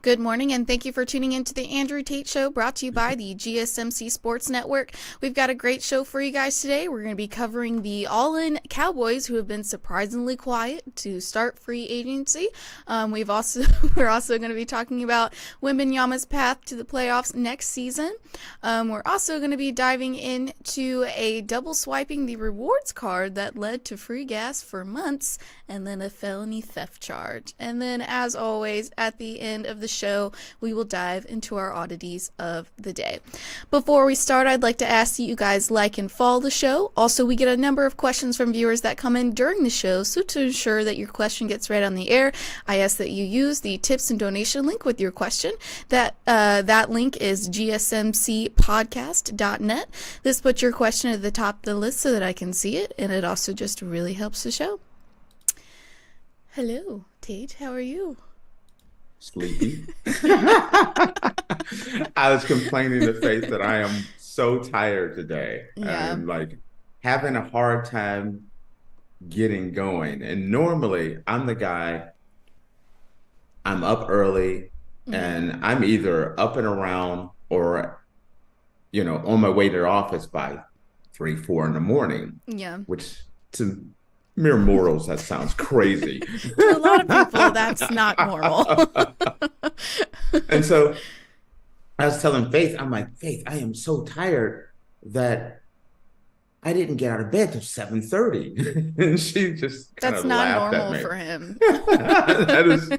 Good morning, and thank you for tuning in to the Andrew Tate Show, brought to you by the GSMC Sports Network. We've got a great show for you guys today. We're going to be covering the all-in Cowboys, who have been surprisingly quiet to start free agency. We're also going to be talking about Wembanyama's path to the playoffs next season. We're also going to be diving into a double swiping the rewards card that led to free gas for months, and then a felony theft charge. And then, as always, at the end of the show, we will dive into our oddities of the day. Before we start, I'd like to ask that you guys like and follow the show. Also, we get a number of questions from viewers that come in during the show, so to ensure that your question gets read on the air, I ask that you use the tips and donation link with your question. That link is gsmcpodcast.net. This puts your question at the top of the list so that I can see it, and it also just really helps the show. Hello, Tate. How are you? Sleepy. I was complaining to Faith that I am so tired today. Yeah. I'm like having a hard time getting going. And normally I'm the guy, I'm up early and I'm either up and around or, on my way to the office by 3, 4 in the morning. Yeah. Which to mere mortals, that sounds crazy. For a lot of people, that's not normal. And so I was telling Faith, I'm like, Faith, I am so tired that I didn't get out of bed till 7:30. And she just kind of laughed at me. That's not normal for him. That is,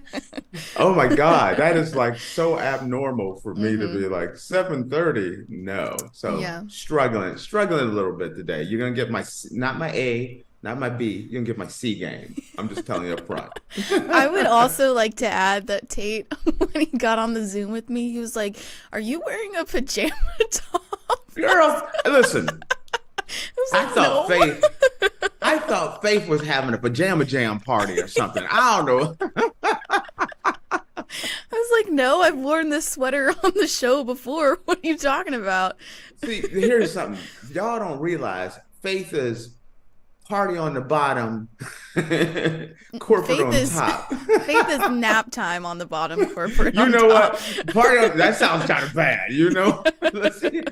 oh my God, that is like so abnormal for me to be like 7:30. No. So struggling a little bit today. You're going to get not my A, not my B, you can get my C game. I'm just telling you up front. I would also like to add that Tate, when he got on the Zoom with me, he was like, "Are you wearing a pajama top?" Girl, listen. I thought Faith was having a pajama jam party or something. I don't know. I was like, "No, I've worn this sweater on the show before. What are you talking about?" See, here's something. Y'all don't realize Faith is party on the bottom, corporate on top. Faith is nap time on the bottom, corporate you on know top. What? That sounds kind of bad, Let's see.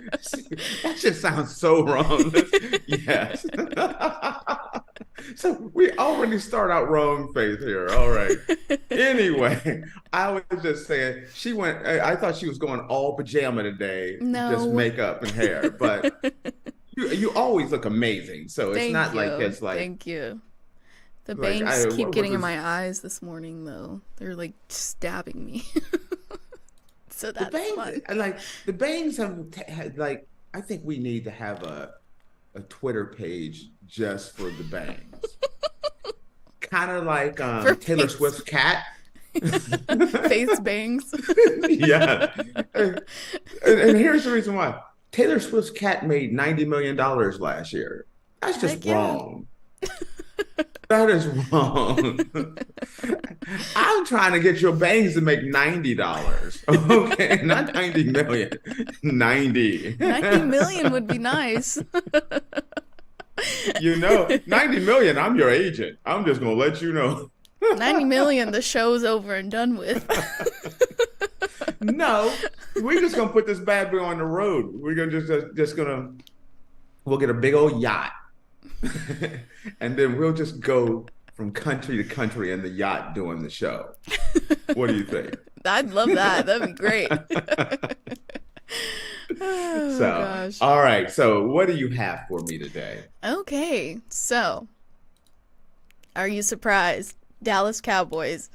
That just sounds so wrong. Yes. So we already start out wrong, Faith, here. All right. Anyway, I was just saying, I thought she was going all pajama today. No. Just makeup and hair, but you always look amazing, so it's it's like. Thank you. The bangs keep getting in my eyes this morning, though. They're like stabbing me. So that's fun. The bangs have like. I think we need to have a Twitter page just for the bangs. Kind of like Taylor Swift's cat. Face bangs. Yeah. And here's the reason why. Taylor Swift's cat made $90 million last year. That's just wrong. That is wrong. I'm trying to get your bangs to make $90. Okay, not 90 million. 90. 90 million would be nice. 90 million, I'm your agent. I'm just going to let you know. 90 million, the show's over and done with. No, we're just gonna put this bad boy on the road. We're gonna we'll get a big old yacht, and then we'll just go from country to country in the yacht doing the show. What do you think? I'd love that. That'd be great. Gosh. All right. So, what do you have for me today? Okay. So, are you surprised? Dallas Cowboys.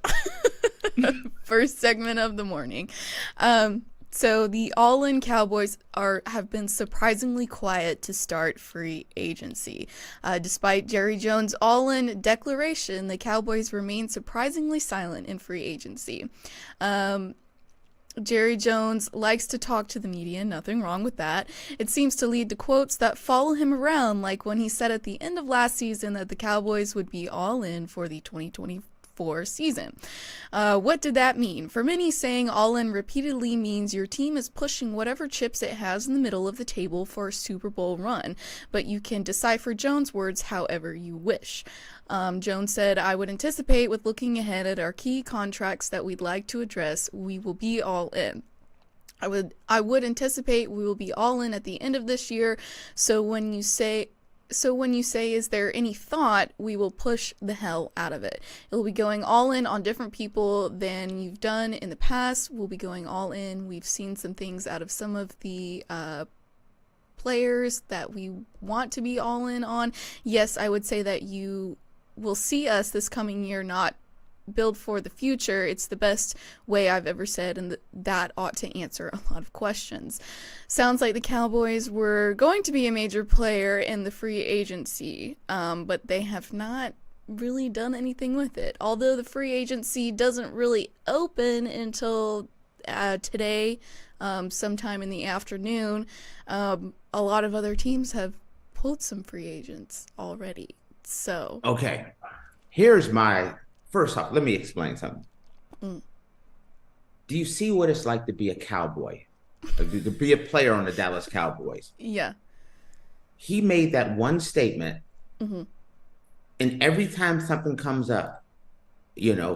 First segment of the morning. So the all-in Cowboys have been surprisingly quiet to start free agency. Despite Jerry Jones' all-in declaration, the Cowboys remain surprisingly silent in free agency. Jerry Jones likes to talk to the media, nothing wrong with that. It seems to lead to quotes that follow him around, like when he said at the end of last season that the Cowboys would be all in for the 2024 2024 season. What did that mean? For many, saying all in repeatedly means your team is pushing whatever chips it has in the middle of the table for a Super Bowl run, but you can decipher Jones' words however you wish. Jones said, I would anticipate with looking ahead at our key contracts that we'd like to address, we will be all in. I would anticipate we will be all in at the end of this year. So when you say, is there any thought, we will push the hell out of it. It'll be going all in on different people than you've done in the past. We'll be going all in. We've seen some things out of some of the players that we want to be all in on. Yes, I would say that you will see us this coming year not build for the future. It's the best way I've ever said, and that ought to answer a lot of questions. Sounds like the Cowboys were going to be a major player in the free agency, but they have not really done anything with it. Although the free agency doesn't really open until today, sometime in the afternoon, a lot of other teams have pulled some free agents already. So okay, here's my first off, let me explain something. Do you see what it's like to be a Cowboy? To be a player on the Dallas Cowboys? Yeah. He made that one statement, and every time something comes up,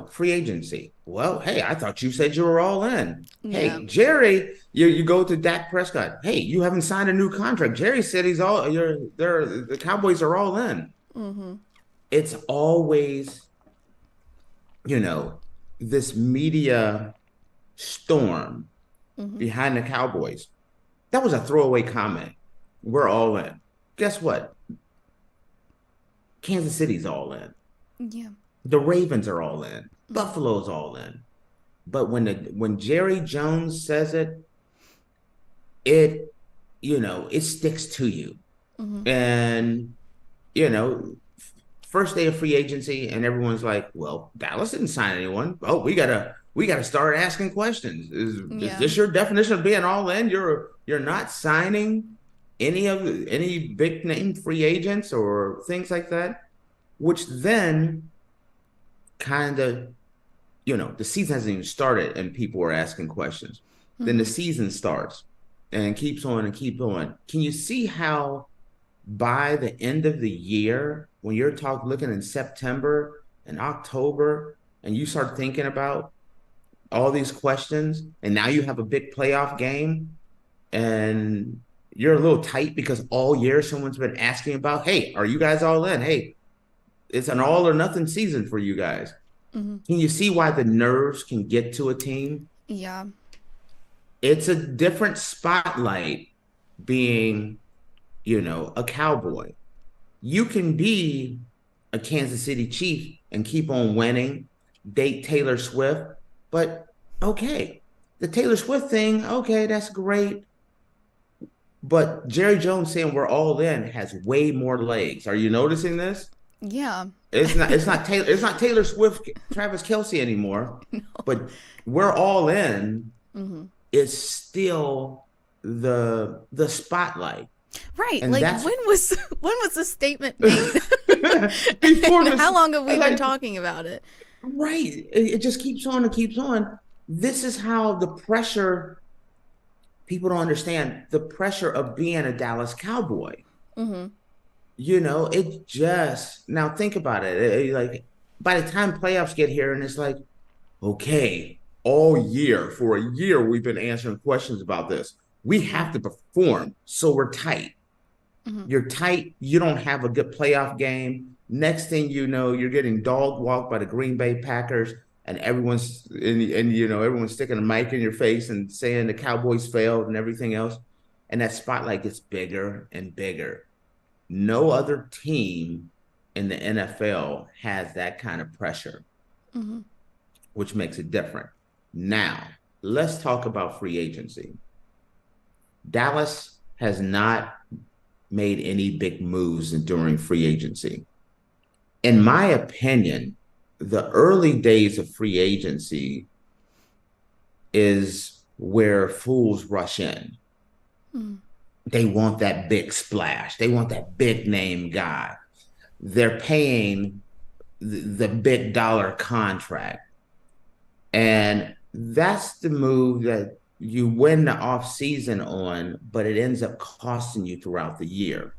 free agency. Well, hey, I thought you said you were all in. Yeah. Hey, Jerry, you go to Dak Prescott. Hey, you haven't signed a new contract. Jerry said the Cowboys are all in. It's always this media storm behind the Cowboys. That was a throwaway comment. We're all in. Guess what? Kansas City's all in. Yeah. The Ravens are all in. Buffalo's all in. But when Jerry Jones says it sticks to you. And first day of free agency, and everyone's like, well, Dallas didn't sign anyone. Oh, we gotta start asking questions. Is this your definition of being all in? You're not signing any big name free agents or things like that, which then kind of, the season hasn't even started and people are asking questions. Then the season starts and keeps on and keeps on. Can you see how by the end of the year, when you're looking in September and October, and you start thinking about all these questions, and now you have a big playoff game, and you're a little tight because all year someone's been asking about, hey, are you guys all in? Hey, it's an all or nothing season for you guys. Can you see why the nerves can get to a team? Yeah. It's a different spotlight being, a Cowboy. You can be a Kansas City Chief and keep on winning, date Taylor Swift, but okay, the Taylor Swift thing, okay, that's great. But Jerry Jones saying we're all in has way more legs. Are you noticing this? Yeah. It's not Taylor Swift, Travis Kelce anymore. No. But we're all in is still the spotlight. Right. And like when was the statement made? Before how long have we been talking about it? Right. It just keeps on and keeps on. This is how the pressure, people don't understand the pressure of being a Dallas Cowboy. It just, now think about it. Like by the time playoffs get here and it's like, okay, all year, for a year, we've been answering questions about this. We have to perform, so we're tight. You're tight. You don't have a good playoff game. Next thing you know, you're getting dog walked by the Green Bay Packers, and everyone's everyone's sticking a mic in your face and saying the Cowboys failed and everything else. And that spotlight gets bigger and bigger. No other team in the NFL has that kind of pressure, which makes it different. Now, let's talk about free agency. Dallas has not made any big moves during free agency. In my opinion, the early days of free agency is where fools rush in. They want that big splash. They want that big name guy. They're paying the big dollar contract. And that's the move that you win the offseason on, but it ends up costing you throughout the year.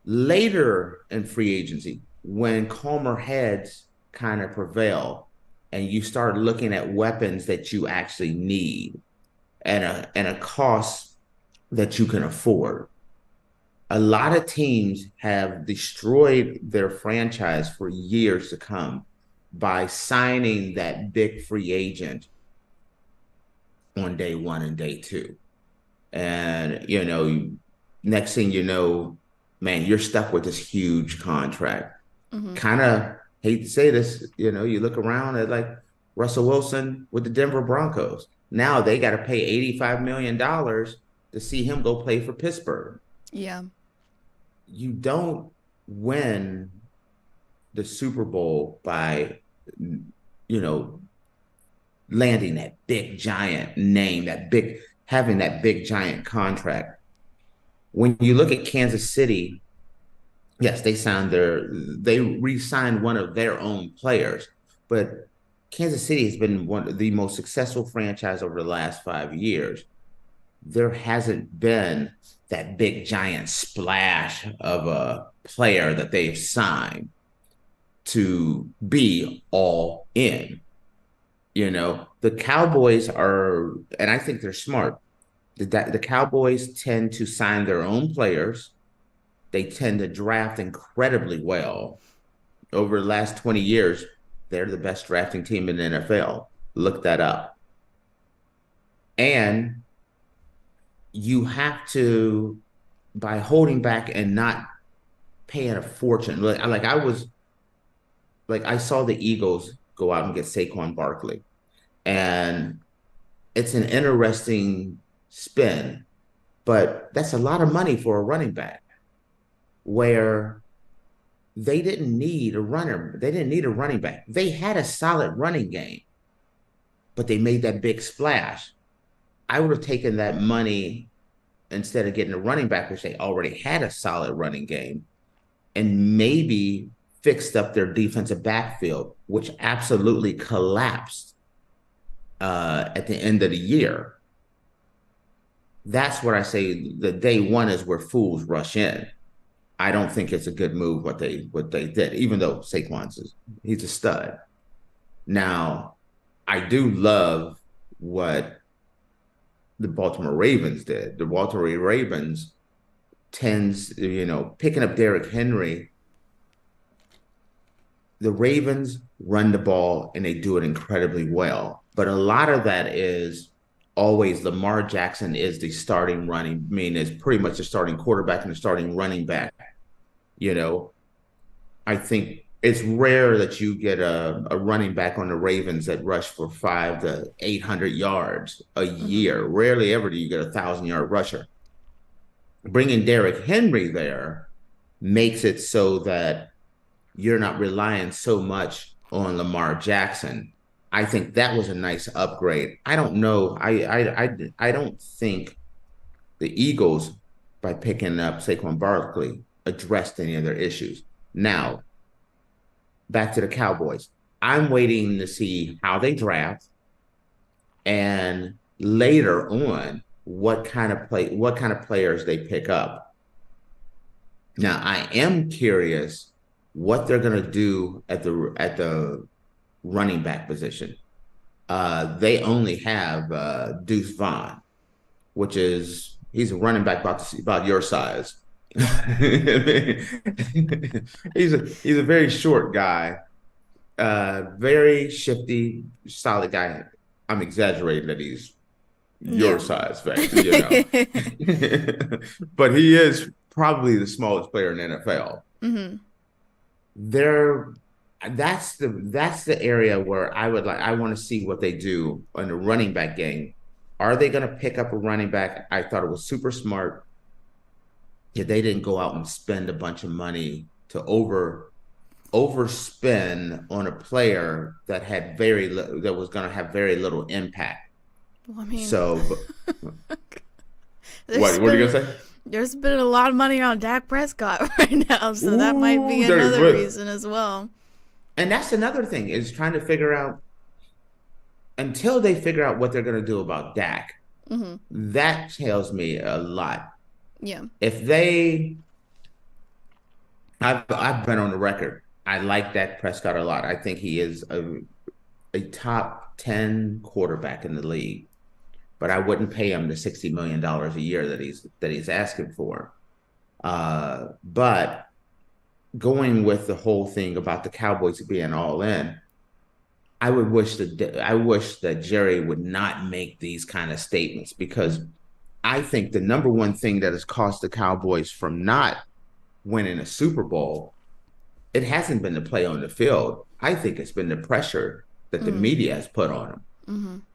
Later in free agency, when calmer heads kind of prevail and you start looking at weapons that you actually need and a cost that you can afford. A lot of teams have destroyed their franchise for years to come by signing that big free agent on day one and day two. And, next thing you know, man, you're stuck with this huge contract. Mm-hmm. Kind of hate to say this, you look around at like Russell Wilson with the Denver Broncos. Now they got to pay $85 million to see him go play for Pittsburgh. Yeah. You don't win the Super Bowl by, landing that big giant name, having that big giant contract. When you look at Kansas City, yes, they re-signed one of their own players, but Kansas City has been one of the most successful franchise over the last 5 years. There hasn't been that big giant splash of a player that they've signed to be all in. The Cowboys are, and I think they're smart. The Cowboys tend to sign their own players. They tend to draft incredibly well. Over the last 20 years, they're the best drafting team in the NFL. Look that up. And you have to, by holding back and not paying a fortune. I saw the Eagles go out and get Saquon Barkley. And it's an interesting spin, but that's a lot of money for a running back where they didn't need a runner. They didn't need a running back. They had a solid running game, but they made that big splash. I would have taken that money instead of getting a running back, which they already had a solid running game, and maybe fixed up their defensive backfield, which absolutely collapsed at the end of the year. That's what I say. The day one is where fools rush in. I don't think it's a good move what they did, even though he's a stud. Now, I do love what the Baltimore Ravens did. The Baltimore Ravens picking up Derrick Henry. The Ravens run the ball and they do it incredibly well. But a lot of that is always Lamar Jackson is the starting is pretty much the starting quarterback and the starting running back. I think it's rare that you get a running back on the Ravens that rush for 500 to 800 yards a year. Rarely ever do you get a 1,000-yard rusher. Bringing Derrick Henry there makes it so that you're not relying so much on Lamar Jackson. I think that was a nice upgrade. I don't know. I don't think the Eagles, by picking up Saquon Barkley, addressed any of their issues. Now, back to the Cowboys. I'm waiting to see how they draft, and later on, what kind of players they pick up. Now, I am curious what they're going to do at the running back position. They only have Deuce Vaughn, he's a running back about your size. He's a very short guy, very shifty, solid guy. I'm exaggerating that he's your size, but he is probably the smallest player in the NFL. Mm-hmm. That's the area where I want to see what they do on the running back game. Are they going to pick up a running back? I thought it was super smart that they didn't go out and spend a bunch of money to overspend on a player that was going to have very little impact. Well, I mean, so what are you going to say? There's been a lot of money on Dak Prescott right now, so that might be another reason as well. And that's another thing is trying to figure out until they figure out what they're going to do about Dak. Mm-hmm. That tells me a lot. Yeah. If they, I've been on the record. I like Dak Prescott a lot. I think he is a top 10 quarterback in the league, but I wouldn't pay him the $60 million a year that he's asking for. But going with the whole thing about the Cowboys being all in, I wish that Jerry would not make these kind of statements, because I think the number one thing that has cost the Cowboys from not winning a Super Bowl, it hasn't been the play on the field. I think it's been the pressure that the media has put on them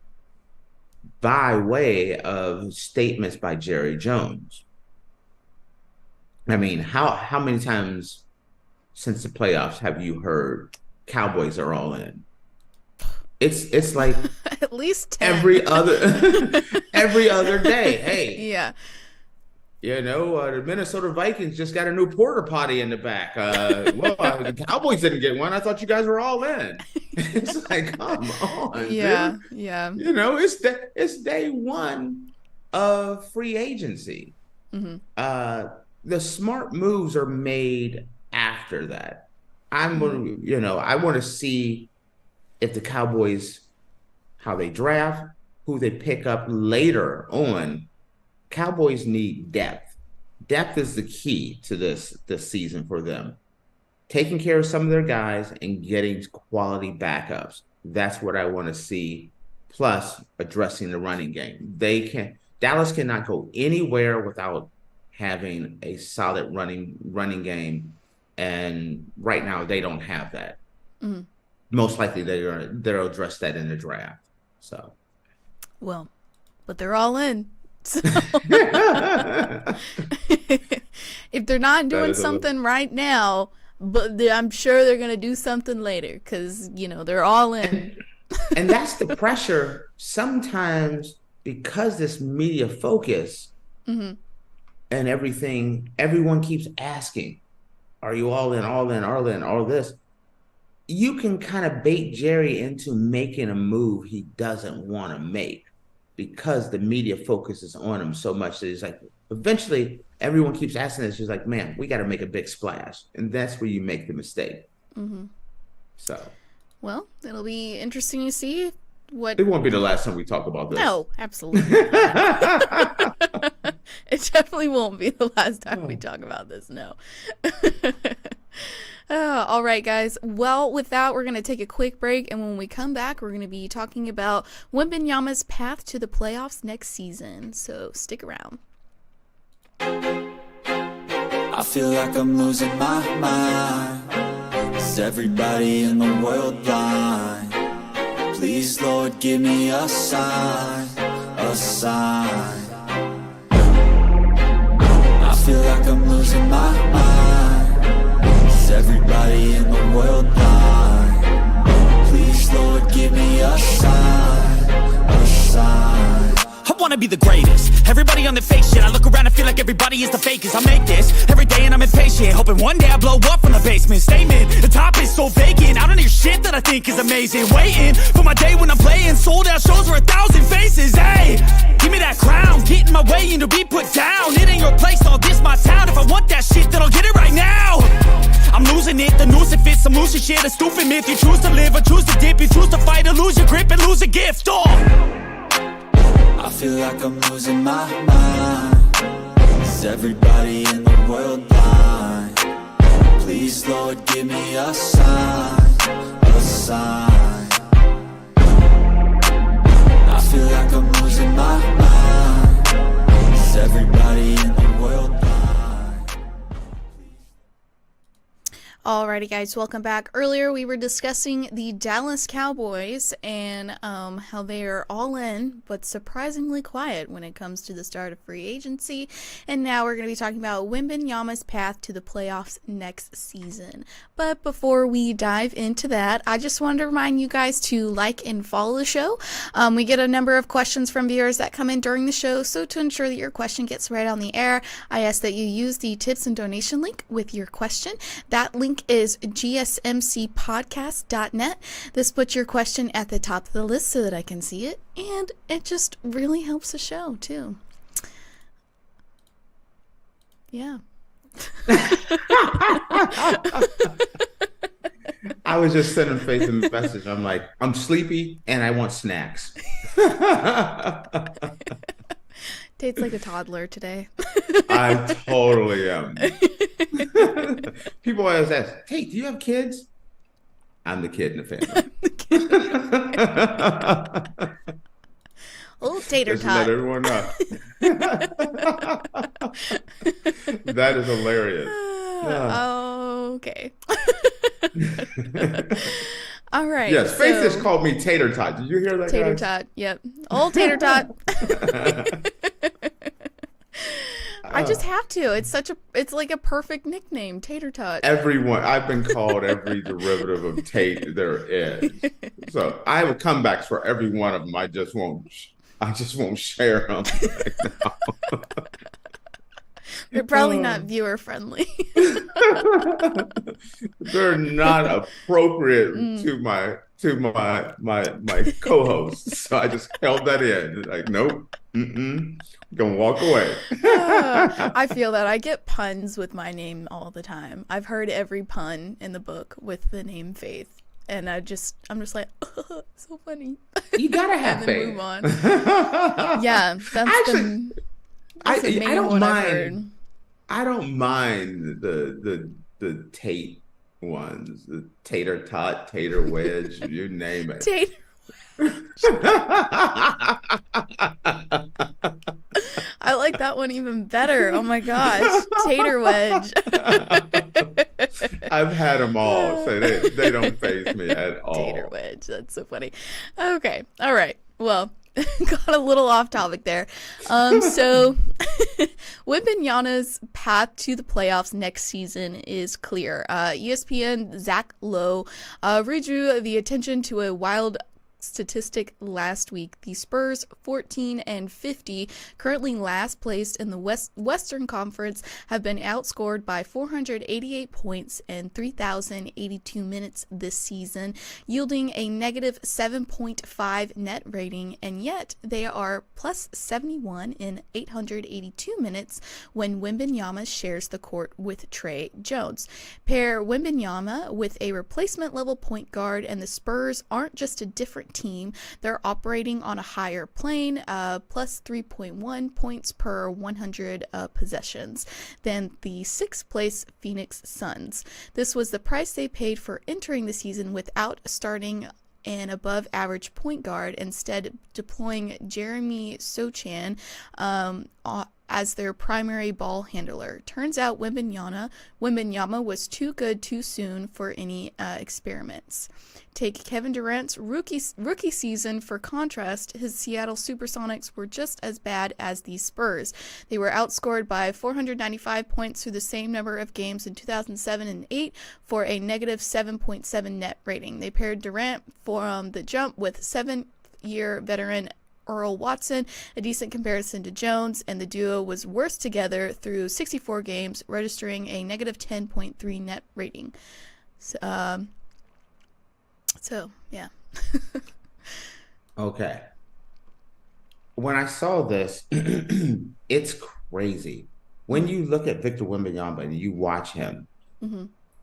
by way of statements by Jerry Jones. I mean, how many times since the playoffs have you heard Cowboys are all in? It's like at least 10. every other day. Hey, yeah. The Minnesota Vikings just got a new porta potty in the back. The Cowboys didn't get one. I thought you guys were all in. It's like, come on, yeah, dude. yeah. It's day one of free agency. The smart moves are made after that. I want to see if the Cowboys, how they draft, who they pick up later on. Cowboys need depth. Depth is the key to this season for them. Taking care of some of their guys and getting quality backups. That's what I want to see. Plus addressing the running game. Dallas cannot go anywhere without having a solid running game. And right now they don't have that. Most likely they'll address that in the draft. So, well, but they're all in. So if they're not doing something right now, but I'm sure they're going to do something later, because they're all in. And that's the pressure sometimes, because this media focus and everything. Everyone keeps asking, "Are you all in? All in? All in? All this?" You can kind of bait Jerry into making a move he doesn't want to make, because the media focuses on him so much that he's like, eventually everyone keeps asking this. He's like, man, we got to make a big splash. And that's where you make the mistake. So, well, it'll be interesting to see what. It won't be the last time we talk about this. No, absolutely. It definitely won't be the last time we talk about this. No. All right, guys. Well, with that, we're going to take a quick break. And when we come back, we're going to be talking about Wembanyama's path to the playoffs next season. So stick around. I feel like I'm losing my mind. Is everybody in the world blind? Please, Lord, give me a sign, a sign. I feel like I'm losing my mind. Is everybody in the world blind? Please, Lord, give me a sign, a sign. I wanna be the greatest. Everybody on the fake shit. I look around and feel like everybody is the fakest. I make this every day and I'm impatient, hoping one day I blow up from the basement. Statement, the top is so vacant. I don't hear shit that I think is amazing. Waiting for my day when I'm playing sold out shows for 1,000 faces. Hey, give me that crown, get in my way and to be put down. It ain't your place, all this my town. If I want that shit, then I'll get it right now. I'm losing it, the noose it fits. I'm losing shit, a stupid myth. You choose to live or choose to dip. You choose to fight or lose your grip and lose a gift. I feel like I'm losing my mind. Is everybody in the world blind? Please, Lord, give me a sign, a sign. I feel like I'm losing my mind. Is everybody in the world blind? Alrighty, guys, welcome back. Earlier, we were discussing the Dallas Cowboys and how they are all in, but surprisingly quiet when it comes to the start of free agency. And now we're going to be talking about Wembanyama's path to the playoffs next season. But before we dive into that, I just wanted to remind you guys to like and follow the show. We get a number of questions from viewers that come in during the show, so to ensure that your question gets read on the air, I ask that you use the tips and donation link with your question. That link link is gsmcpodcast.net. This puts your question at the top of the list so that I can see it, and it just really helps the show, too. Yeah. I was just sending Faith a message. I'm like, I'm sleepy and I want snacks. Tate's like a toddler today. I totally am. People always ask, Tate, do you have kids? I'm the kid in the family. Old tater Just tot. let everyone know. That is hilarious. Okay. All right. Yes, Faith just called me tater tot. Did you hear that? Tater guys? tot. Yep. Old tater tot. I just have to. It's like a perfect nickname, tater tot. Everyone, I've been called every derivative of Tate there is. So I have comebacks for every one of them. I just won't share them right now. They're probably not viewer friendly. They're not appropriate to my co-hosts. So I just held that in. Like, nope, gonna walk away. I feel that. I get puns with my name all the time. I've heard every pun in the book with the name Faith. And I'm just like, oh, so funny. You gotta have and then faith. Move on. Yeah, that's Actually, the main I don't one I've mind. heard. I don't mind the Tate ones, the tater tot, tater wedge, you name it. Tater. I like that one even better. Oh my gosh, tater wedge. I've had them all, so they don't faze me at all. Tater wedge. That's so funny. Okay. All right. Well, got a little off topic there. So Wembanyama's path to the playoffs next season is clear. ESPN Zach Lowe redrew the attention to a wild statistic last week. The Spurs, 14-50, currently last placed in the Western Conference, have been outscored by 488 points in 3,082 minutes this season, yielding a negative 7.5 net rating, and yet they are plus 71 in 882 minutes when Wembanyama shares the court with Trey Jones. Pair Wembanyama with a replacement level point guard, and the Spurs aren't just a different team, they're operating on a higher plane, plus 3.1 points per 100 possessions than the 6th place Phoenix Suns. This was the price they paid for entering the season without starting an above average point guard, instead deploying Jeremy Sochan as their primary ball handler. Turns out Wembanyama was too good too soon for any experiments. Take Kevin Durant's rookie season for contrast. His Seattle Supersonics were just as bad as the Spurs. They were outscored by 495 points through the same number of games in 2007 and 8 for a negative 7.7 net rating. They paired Durant from the jump with 7-year veteran Earl Watson, a decent comparison to Jones, and the duo was worse together through 64 games, registering a negative 10.3 net rating. So yeah. Okay. When I saw this, it's crazy. When you look at Victor Wembanyama and you watch him,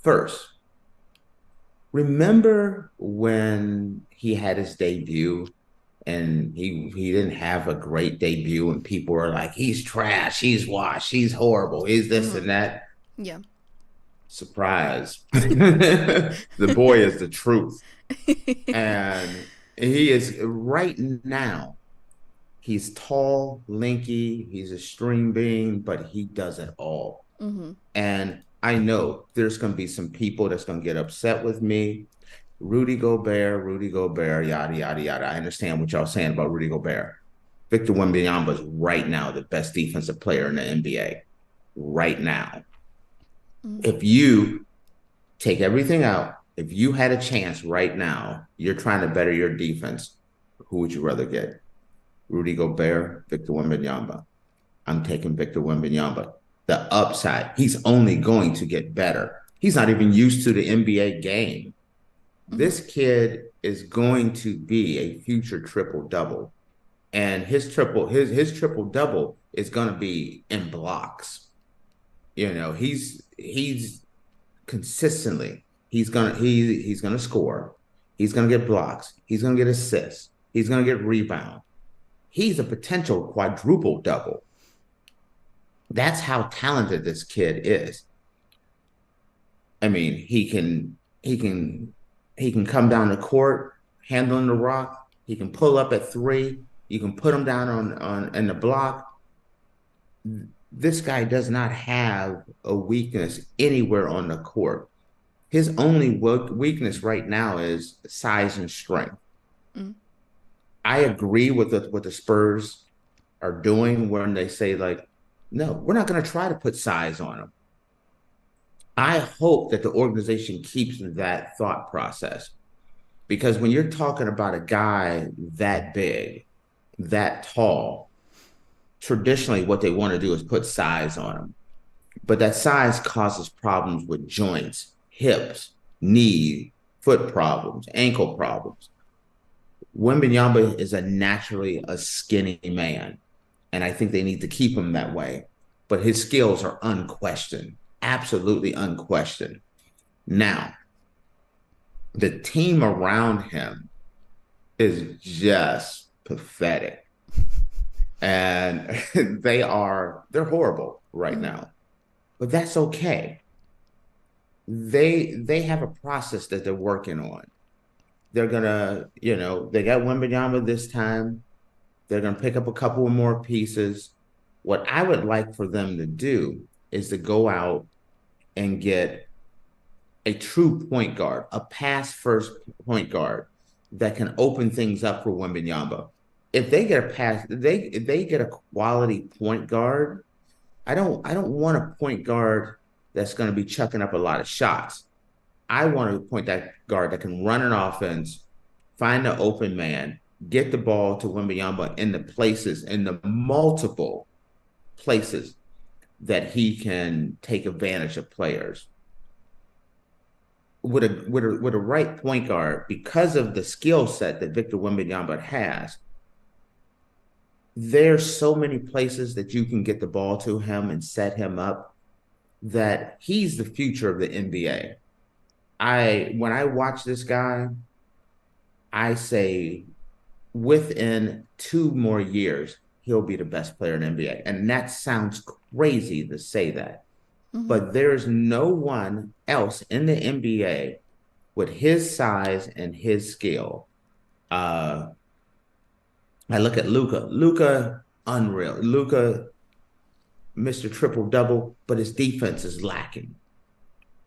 first, remember when he had his debut and he didn't have a great debut and people were like, he's trash, he's washed, he's horrible, he's this and that? Yeah. Surprise. The boy is the truth. And he is right now. He's tall, lanky, he's a string bean, but he does it all. And I know there's going to be some people that's going to get upset with me. Rudy Gobert, yada, yada, yada. I understand what y'all saying about Rudy Gobert. Victor Wembanyama is right now the best defensive player in the NBA. Right now. If you take everything out, if you had a chance right now, you're trying to better your defense, who would you rather get? Rudy Gobert, Victor Wembanyama. I'm taking Victor Wembanyama. The upside, he's only going to get better. He's not even used to the NBA game. This kid is going to be a future triple-double. And his triple-double is going to be in blocks. He's consistently he's gonna score. He's gonna get blocks. He's gonna get assists. He's gonna get rebound. He's a potential quadruple double. That's how talented this kid is. I mean, he can come down the court handling the rock. He can pull up at three. You can put him down on in the block. This guy does not have a weakness anywhere on the court. His only weakness right now is size and strength. I agree with what the Spurs are doing when they say, like, no, we're not going to try to put size on him. I hope that the organization keeps that thought process, because when you're talking about a guy that big, that tall, traditionally what they want to do is put size on him. But that size causes problems with joints, hips, knee, foot problems, ankle problems. Wembanyama is naturally a skinny man, and I think they need to keep him that way. But his skills are unquestioned, absolutely unquestioned. Now, the team around him is just pathetic. And they're horrible right now. But that's okay. They have a process that they're working on. They're gonna, they got Wembanyama this time. They're gonna pick up a couple of more pieces. What I would like for them to do is to go out and get a true point guard, a pass first point guard that can open things up for Wembanyama. If they get a pass, if they get a quality point guard, I don't want a point guard that's going to be chucking up a lot of shots. I want a point guard that can run an offense, find the open man, get the ball to Wembanyama in the multiple places that he can take advantage of players. With a right point guard, because of the skill set that Victor Wembanyama has, there's so many places that you can get the ball to him and set him up that he's the future of the NBA. When I watch this guy, I say within 2 more years, he'll be the best player in the NBA. And that sounds crazy to say that. But there's no one else in the NBA with his size and his skill. I look at Luka. Luka, unreal. Luka, Mr. Triple-Double, but his defense is lacking.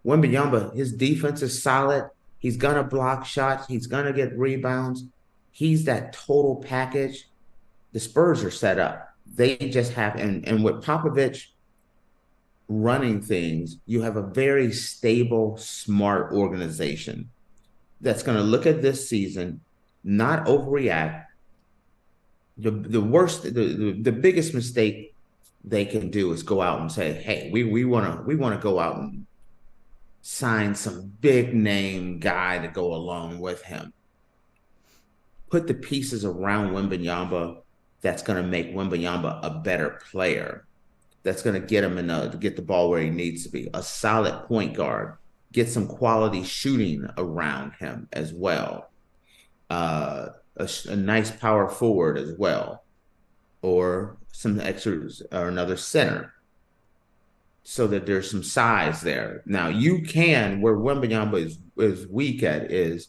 Wembanyama, his defense is solid. He's going to block shots. He's going to get rebounds. He's that total package. The Spurs are set up. They just have, and with Popovich running things, you have a very stable, smart organization that's going to look at this season, not overreact. The biggest mistake they can do is go out and say, hey, we want to go out and sign some big name guy to go along with him. Put the pieces around Wembanyama that's going to make Wembanyama a better player. That's going to get him to get the ball where he needs to be. A solid point guard. Get some quality shooting around him as well. A nice power forward as well, or some extras, or another center, so that there's some size there. Now you can, where Wembanyama is weak at, is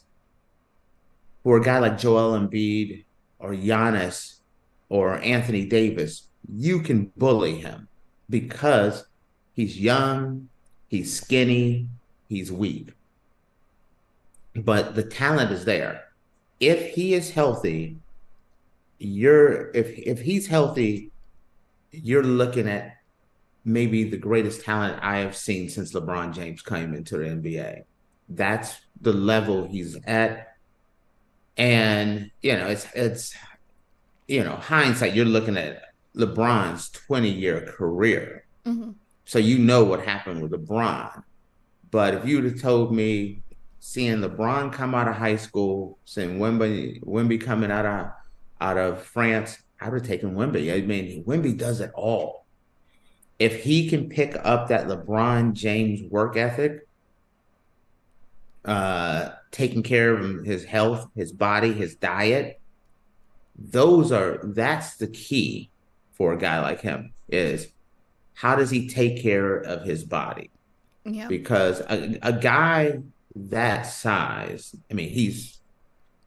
for a guy like Joel Embiid or Giannis or Anthony Davis, you can bully him because he's young, he's skinny, he's weak. But the talent is there. If he is healthy, if he's healthy, you're looking at maybe the greatest talent I have seen since LeBron James came into the NBA. That's the level he's at. And, it's hindsight, you're looking at LeBron's 20-year career. So you know what happened with LeBron. But if you'd have told me seeing LeBron come out of high school, seeing Wemby coming out of France, I would have taken Wemby. I mean, Wemby does it all. If he can pick up that LeBron James work ethic, taking care of his health, his body, his diet, that's the key for a guy like him, is how does he take care of his body? Yeah. Because a guy that size, I mean,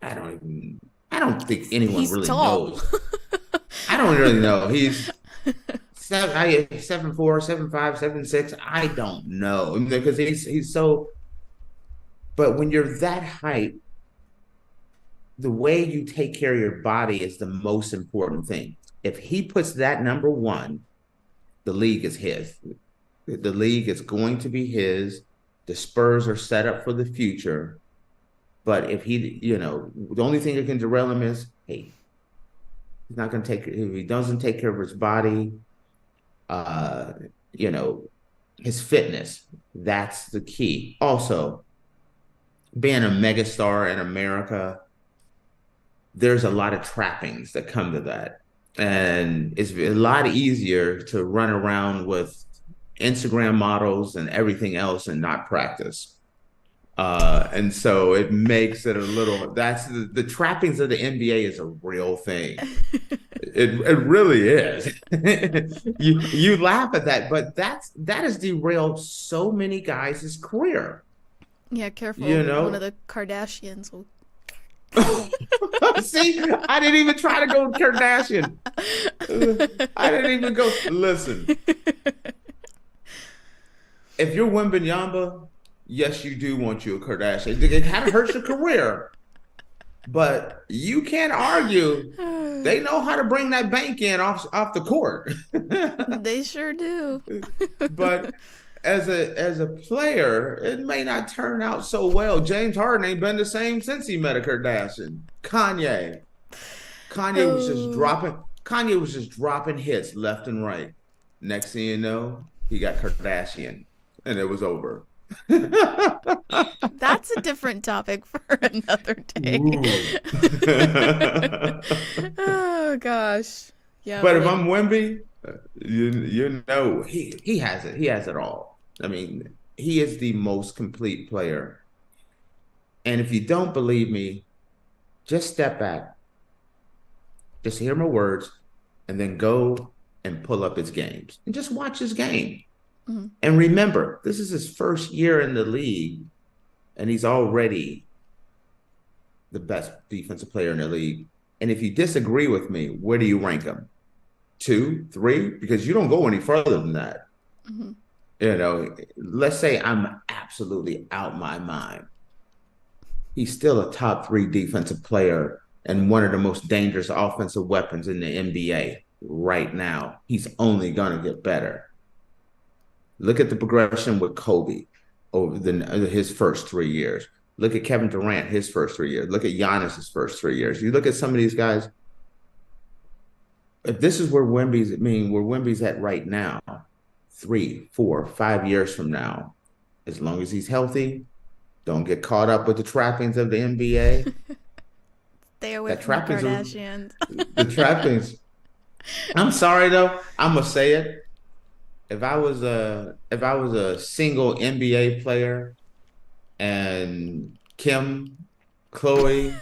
I don't think anyone He's really tall. knows. I don't really know. He's 7'4", 7'5", 7'6". I don't know, because he's so. But when you're that height, the way you take care of your body is the most important thing. If he puts that number one, the league is his. The league is going to be his. The Spurs are set up for the future. But if the only thing that can derail him is, hey, he's not going to if he doesn't take care of his body, his fitness, that's the key. Also, being a megastar in America, there's a lot of trappings that come to that. And it's a lot easier to run around with Instagram models and everything else and not practice. And so it makes it that's the trappings of the NBA is a real thing. It really is. You laugh at that, but that has derailed so many guys' career. Yeah, careful. One of the Kardashians will. See, I didn't even try to go Kardashian. I didn't even go. Listen, if you're Wembanyama, yes, you do want you a Kardashian. It kind of hurts your career, but you can't argue. They know how to bring that bank in off the court. They sure do. But as a player, it may not turn out so well. James Harden ain't been the same since he met a Kardashian. Kanye was just dropping hits left and right. Next thing you know, he got Kardashian, and it was over. That's a different topic for another day. Oh gosh, yeah. But if I'm Wemby, he has it. He has it all. I mean, he is the most complete player. And if you don't believe me, just step back, just hear my words, and then go and pull up his games and just watch his game. Mm-hmm. And remember, this is his first year in the league, and he's already the best defensive player in the league. And if you disagree with me, where do you rank him? 2, 3? Because you don't go any further than that. Mm-hmm. Let's say I'm absolutely out my mind. He's still a top 3 defensive player and one of the most dangerous offensive weapons in the NBA right now. He's only going to get better. Look at the progression with Kobe over his first 3 years. Look at Kevin Durant, his first 3 years. Look at Giannis' first 3 years. You look at some of these guys. If this is where Wemby's at right now, 3, 4, 5 years from now, as long as he's healthy, don't get caught up with the trappings of the NBA. Stay away from the Kardashians. The trappings. I'm sorry though. I'm gonna say it. If I was a single NBA player, and Kim, Khloe,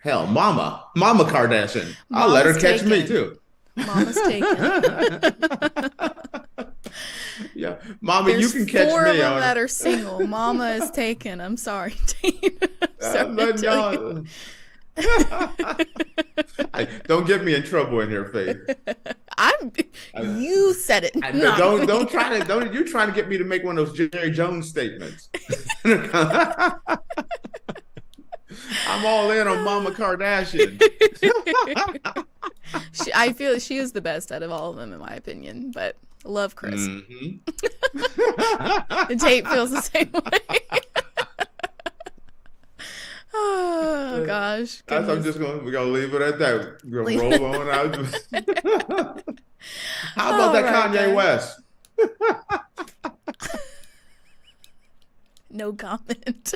hell, Mama Kardashian, I'll let her catch me too. Mama's taken. Yeah, Mama, you can catch me. 4 of them that are single. Mama is taken. I'm sorry. Don't get me in trouble in here, Faith. You said it. Don't try to. You're trying to get me to make one of those Jerry Jones statements. I'm all in on Mama Kardashian. I feel she is the best out of all of them, in my opinion. But love Chris. Mm-hmm. And Tate feels the same way. Oh gosh. We're gonna leave it at that. We're gonna roll on out. How about that Kanye West? No comment.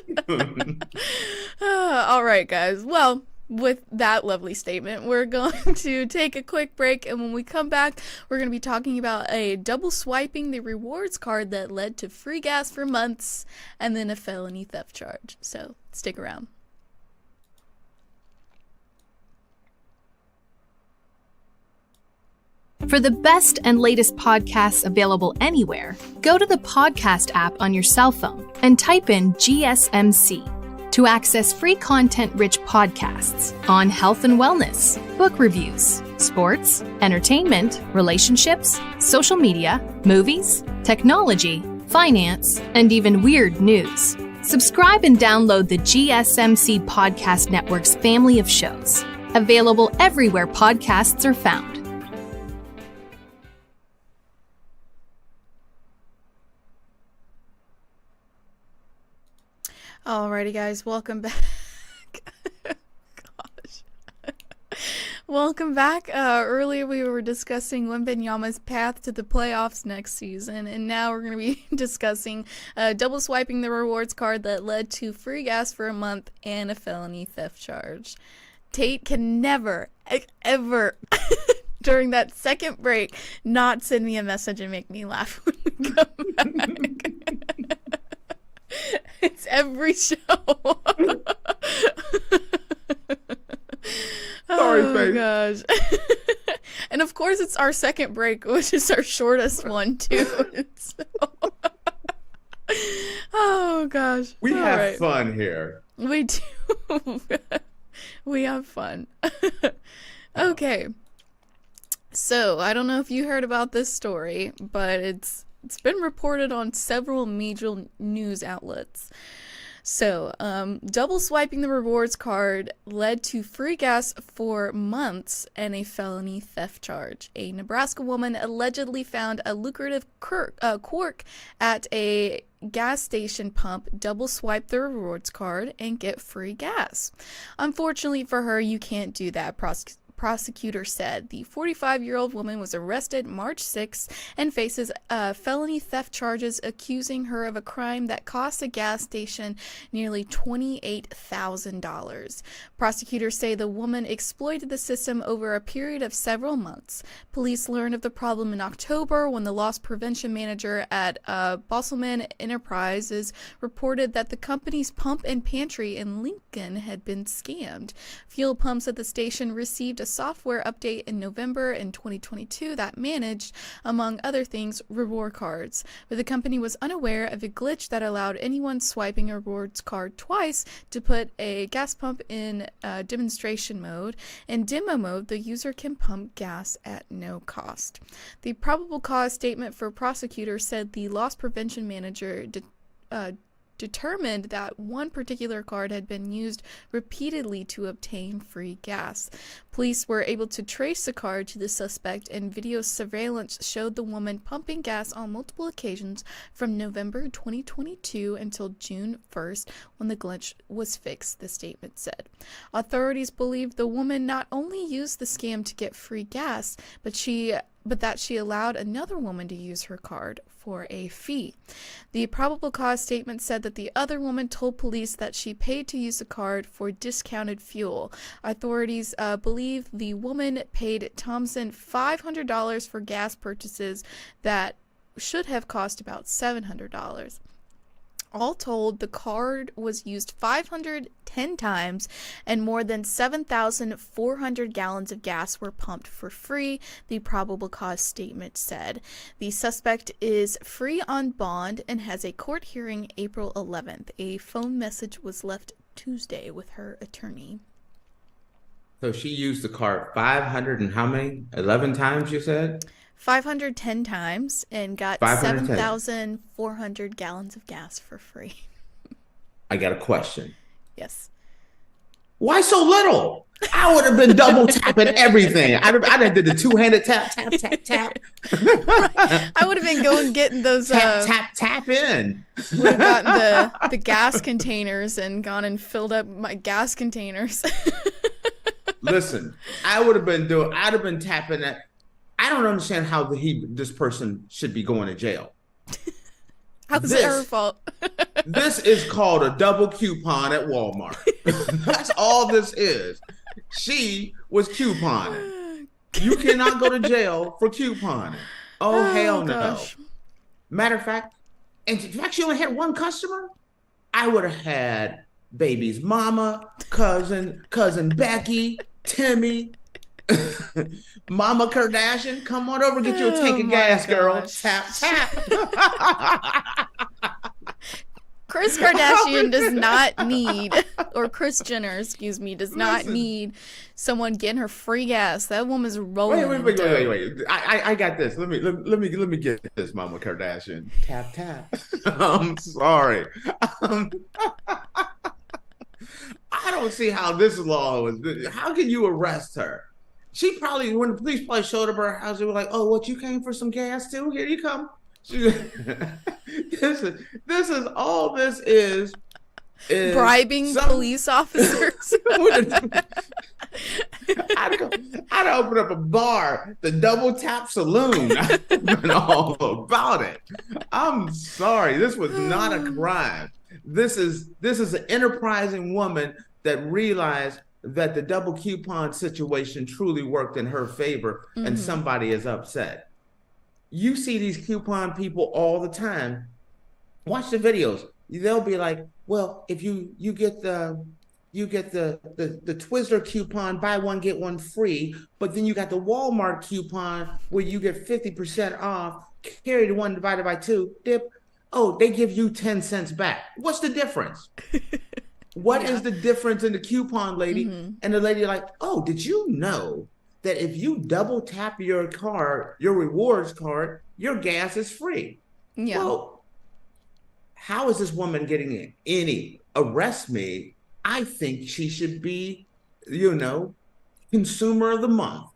All right, guys. Well, with that lovely statement, we're going to take a quick break, and when we come back, we're going to be talking about a double swiping the rewards card that led to free gas for months and then a felony theft charge. So stick around. For the best and latest podcasts available anywhere, go to the podcast app on your cell phone and type in GSMC to access free content-rich podcasts on health and wellness, book reviews, sports, entertainment, relationships, social media, movies, technology, finance, and even weird news. Subscribe and download the GSMC Podcast Network's family of shows, available everywhere podcasts are found. Alrighty, guys, welcome back. Gosh. Welcome back. Earlier we were discussing Wembanyama's path to the playoffs next season, and now we're going to be discussing double swiping the rewards card that led to free gas for a month and a felony theft charge. Tate can never, ever, during that second break, not send me a message and make me laugh when we come back. It's every show. Sorry, oh, Faith. Gosh. And of course, it's our second break, which is our shortest one, too. Oh, gosh. We All have right. fun here. We do. We have fun. Okay. So, I don't know if you heard about this story, but it's been reported on several major news outlets. So, double swiping the rewards card led to free gas for months and a felony theft charge. A Nebraska woman allegedly found a lucrative quirk at a gas station pump, double swipe the rewards card, and get free gas. Unfortunately for her, you can't do that, prosecutor said. The 45-year-old woman was arrested March 6 and faces felony theft charges accusing her of a crime that cost a gas station nearly $28,000. Prosecutors say the woman exploited the system over a period of several months. Police learned of the problem in October when the loss prevention manager at Bosselman Enterprises reported that the company's pump and pantry in Lincoln had been scammed. Fuel pumps at the station received a software update in November in 2022 that managed, among other things, reward cards, but the company was unaware of a glitch that allowed anyone swiping a rewards card twice to put a gas pump in demonstration mode. In demo mode, the user can pump gas at no cost. The probable cause statement for prosecutors said the loss prevention manager determined that one particular card had been used repeatedly to obtain free gas. Police were able to trace the card to the suspect, and video surveillance showed the woman pumping gas on multiple occasions from November 2022 until June 1st when the glitch was fixed, the statement said. Authorities believe the woman not only used the scam to get free gas, but that she allowed another woman to use her card for a fee. The probable cause statement said that the other woman told police that she paid to use the card for discounted fuel. Authorities believe the woman paid Thompson $500 for gas purchases that should have cost about $700. All told, the card was used 510 times and more than 7,400 gallons of gas were pumped for free, the probable cause statement said. The suspect is free on bond and has a court hearing April 11th. A phone message was left Tuesday with her attorney. So she used the card 500 and how many? 11 times, you said? 510 times and got 7,400 gallons of gas for free. I got a question. Yes. Why so little? I would have been double tapping everything. I did the two-handed tap, tap, tap, tap. I would have been going getting those tap in. would have gotten the gas containers and gone and filled up my gas containers. Listen, I'd have been tapping that. I don't understand how this person should be going to jail. How's it her fault? This is called a double coupon at Walmart. That's all this is. She was couponing. You cannot go to jail for couponing. Oh, hell no. Gosh. Matter of fact, and in fact, she only had one customer. I would have had baby's mama, cousin Becky, Timmy, Mama Kardashian. Come on over, get you a tank of gas, girl. Tap, tap. Kris Kardashian does not need, or Kris Jenner, excuse me, does not need someone getting her free gas. That woman's rolling. Wait. I got this. Let me get this, Mama Kardashian. Tap tap. I'm sorry. I don't see how this law is. How can you arrest her? She probably, when the police probably showed up at her house, they were like, "Oh, what, you came for some gas too? Here you come." This is all this is bribing police officers. I'd open up a bar, the Double Tap Saloon. I've been all about it. I'm sorry, this was not a crime. This is an enterprising woman that realized that the double coupon situation truly worked in her favor, and somebody is upset. You see these coupon people all the time. Watch the videos. They'll be like, "Well, if you get the Twizzler coupon, buy one get one free, but then you got the Walmart coupon where you get 50% off. Carry the one divided by two. Dip. Oh, they give you 10 cents back. What's the difference? What is the difference in the coupon, lady?" And the lady like, "Oh, did you know that if you double tap your card, your rewards card, your gas is free?" Yeah. Well, how is this woman getting any? Arrest me. I think she should be, consumer of the month.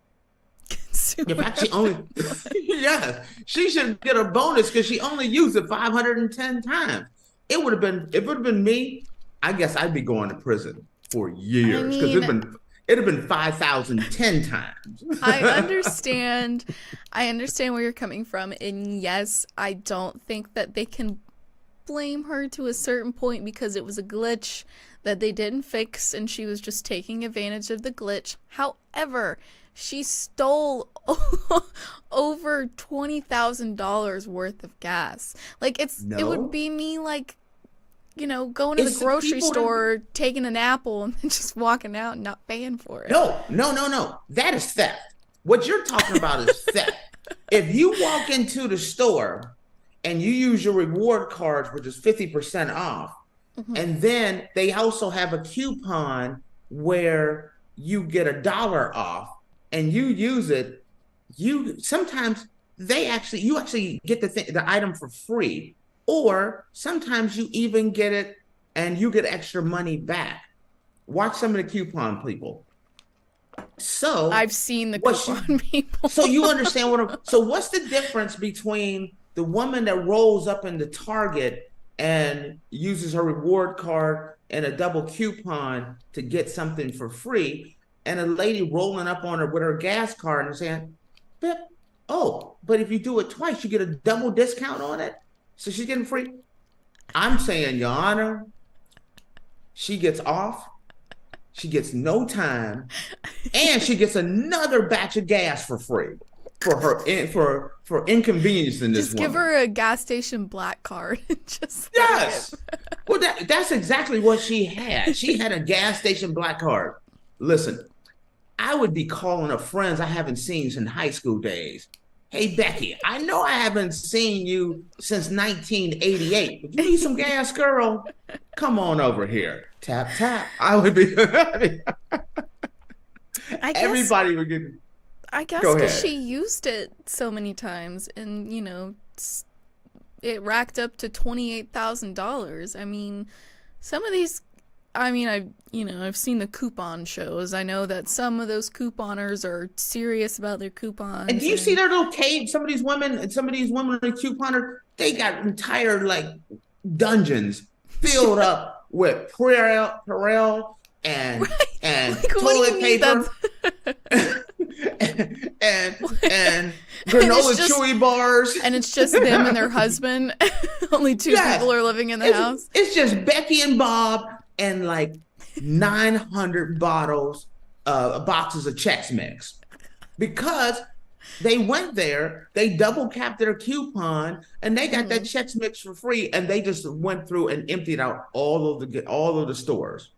In fact, she only, she should get a bonus because she only used it 510 times. If it would have been me, I guess I'd be going to prison for years because it'd have been 5,010 times. I understand where you're coming from, and yes, I don't think that they can blame her to a certain point because it was a glitch that they didn't fix, and she was just taking advantage of the glitch. However, she stole over $20,000 worth of gas. Like it would be me like, going to the grocery store, taking an apple, and then just walking out and not paying for it. No. That is theft. What you're talking about is theft. If you walk into the store and you use your reward cards, which is 50% off, and then they also have a coupon where you get $1 off, and you use it, sometimes you actually get the item for free. Or sometimes you even get it and you get extra money back. Watch some of the coupon people. So I've seen the coupon people. So you understand so what's the difference between the woman that rolls up into Target and uses her reward card and a double coupon to get something for free, and a lady rolling up on her with her gas card and saying, "Bip, oh, but if you do it twice, you get a double discount on it? So she's getting free." I'm saying, Your Honor, she gets off, she gets no time, and she gets another batch of gas for free for her for inconveniencing this Just woman. give her a gas station black card. Yes. Well, that's exactly what she had. She had a gas station black card. Listen, I would be calling up friends I haven't seen since high school days. "Hey, Becky, I know I haven't seen you since 1988, but you need some gas, girl? Come on over here." Tap, tap. I would be... Everybody would get... I guess because she used it so many times, and, it racked up to $28,000. I mean, some of these... I've seen the coupon shows. I know that some of those couponers are serious about their coupons. And do you see their little cave? Some of these women are couponer. They got entire dungeons filled up with Perel and toilet paper granola just- chewy bars. And it's just them and their husband. Only two Yes. people are living in the house. It's just Becky and Bob and like 900 boxes of Chex Mix. Because they went there, they double capped their coupon, and they got that Chex Mix for free, and they just went through and emptied out all of the stores.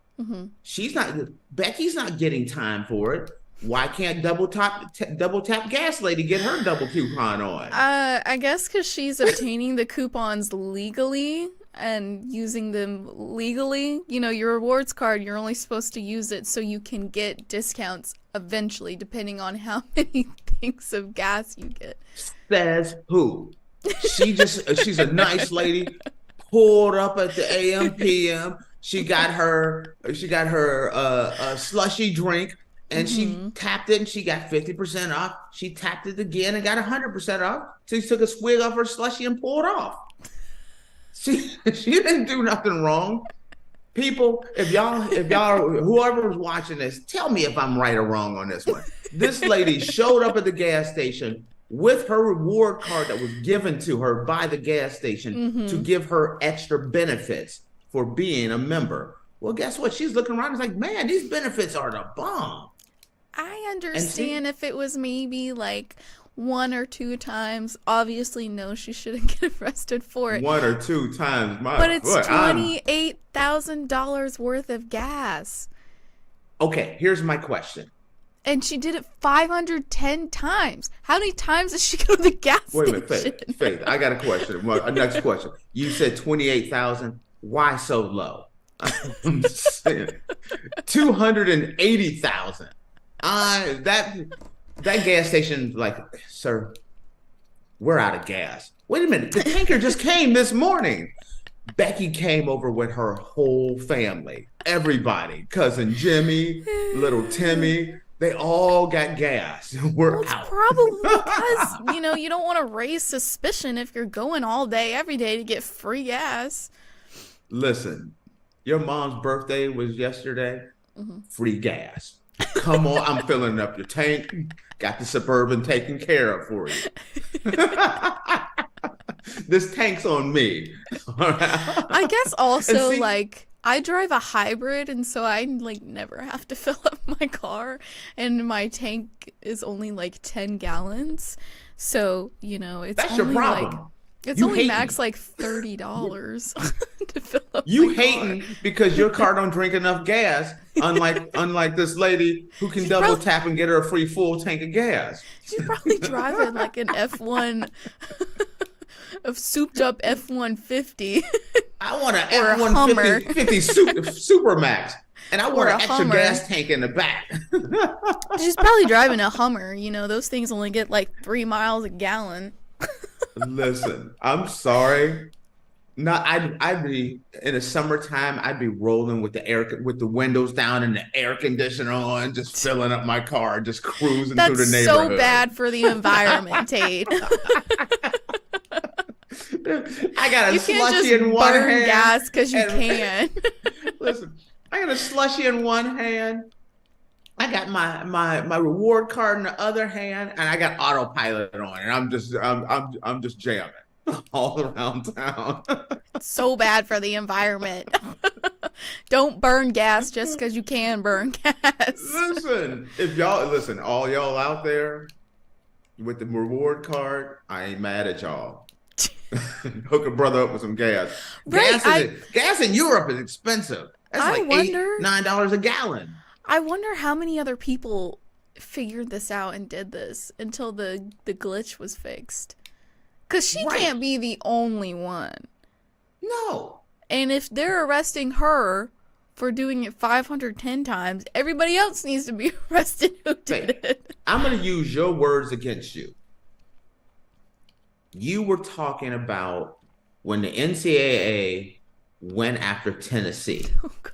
Becky's not getting time for it. Why can't double tap gas lady get her double coupon on? I guess because she's obtaining the coupons legally and using them legally. You know, your rewards card, you're only supposed to use it so you can get discounts eventually, depending on how many things of gas you get. Says who? She's a nice lady, pulled up at the AM PM. She got her slushy drink, and she tapped it, and she got 50% off. She tapped it again and got 100% off. So she took a swig of her slushy and pulled off. She didn't do nothing wrong. People, if y'all, whoever was watching this, tell me if I'm right or wrong on this one. This lady showed up at the gas station with her reward card that was given to her by the gas station to give her extra benefits for being a member. Well, guess what? She's looking around and is like, man, these benefits are the bomb. I understand if it was maybe like 1 or 2 times. Obviously, no, she shouldn't get arrested for it. 1 or 2 times, but it's $28,000 worth of gas. Okay, here's my question. And she did it 510 times. How many times does she go to the gas station? Wait a minute, Faith. I got a question. Well, next question. You said 28,000. Why so low? I'm saying 280,000. That gas station, like, sir, we're out of gas. Wait a minute, the tanker just came this morning. Becky came over with her whole family, everybody, cousin Jimmy, little Timmy. They all got gas. We're out. Probably because, you don't want to raise suspicion if you're going all day, every day to get free gas. Listen, your mom's birthday was yesterday. Free gas. Come on, I'm filling up your tank. Got the Suburban taken care of for you. This tank's on me. I guess also, I drive a hybrid, and so I never have to fill up my car, and my tank is only 10 gallons. So, it's That's only your problem. It's You only hating. max $30 to fill up You my hating car. because your car don't drink enough gas, unlike this lady who can double tap and get her a free full tank of gas. She's probably driving an F1, a souped up F-150. I want an Or a Hummer. F-150 Super Max, and I want Or an a extra Hummer. gas tank in the back. She's probably driving a Hummer. Those things only get 3 miles a gallon. Listen, I'm sorry. No, I'd be in the summertime. I'd be rolling with the windows down and the air conditioner on, just filling up my car, just cruising through the That's neighborhood. so bad for the environment, Tate. I got a You can't slushy just in one burn hand. gas because you and- can. Listen, I got a slushy in one hand. I got my reward card in the other hand, and I got autopilot on, and I'm just jamming all around town. So bad for the environment. Don't burn gas just because you can burn gas. Listen, all y'all out there with the reward card, I ain't mad at y'all. Hook a brother up with some gas. Right, Gas in Europe is expensive. That's I like wonder- $8-9 a gallon. I wonder how many other people figured this out and did this until the glitch was fixed. Because she Right. can't be the only one. No. And if they're arresting her for doing it 510 times, everybody else needs to be arrested who did it. I'm going to use your words against you. You were talking about when the NCAA went after Tennessee. Oh, God.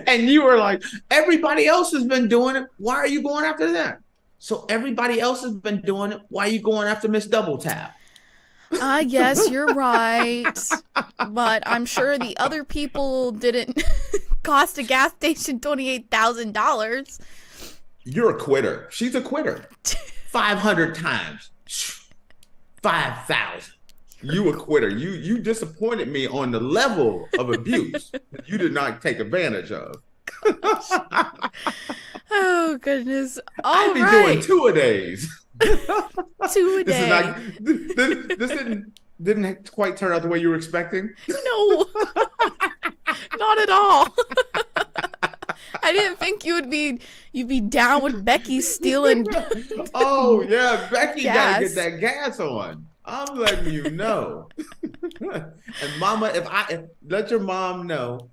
And you were like, everybody else has been doing it. Why are you going after them? So everybody else has been doing it. Why are you going after Miss Double Tap? Yes, you're right. But I'm sure the other people didn't cost a gas station $28,000. You're a quitter. She's a quitter. 500 times. 5,000. You a quitter. You disappointed me on the level of abuse that you did not take advantage of. Oh, goodness. I'd be doing 2 a days. 2 a day. This didn't quite turn out the way you were expecting. No, not at all. I didn't think you'd be down with Becky stealing. Oh yeah, Becky gas. Gotta get that gas on. I'm letting you know. And Mama, if let your mom know,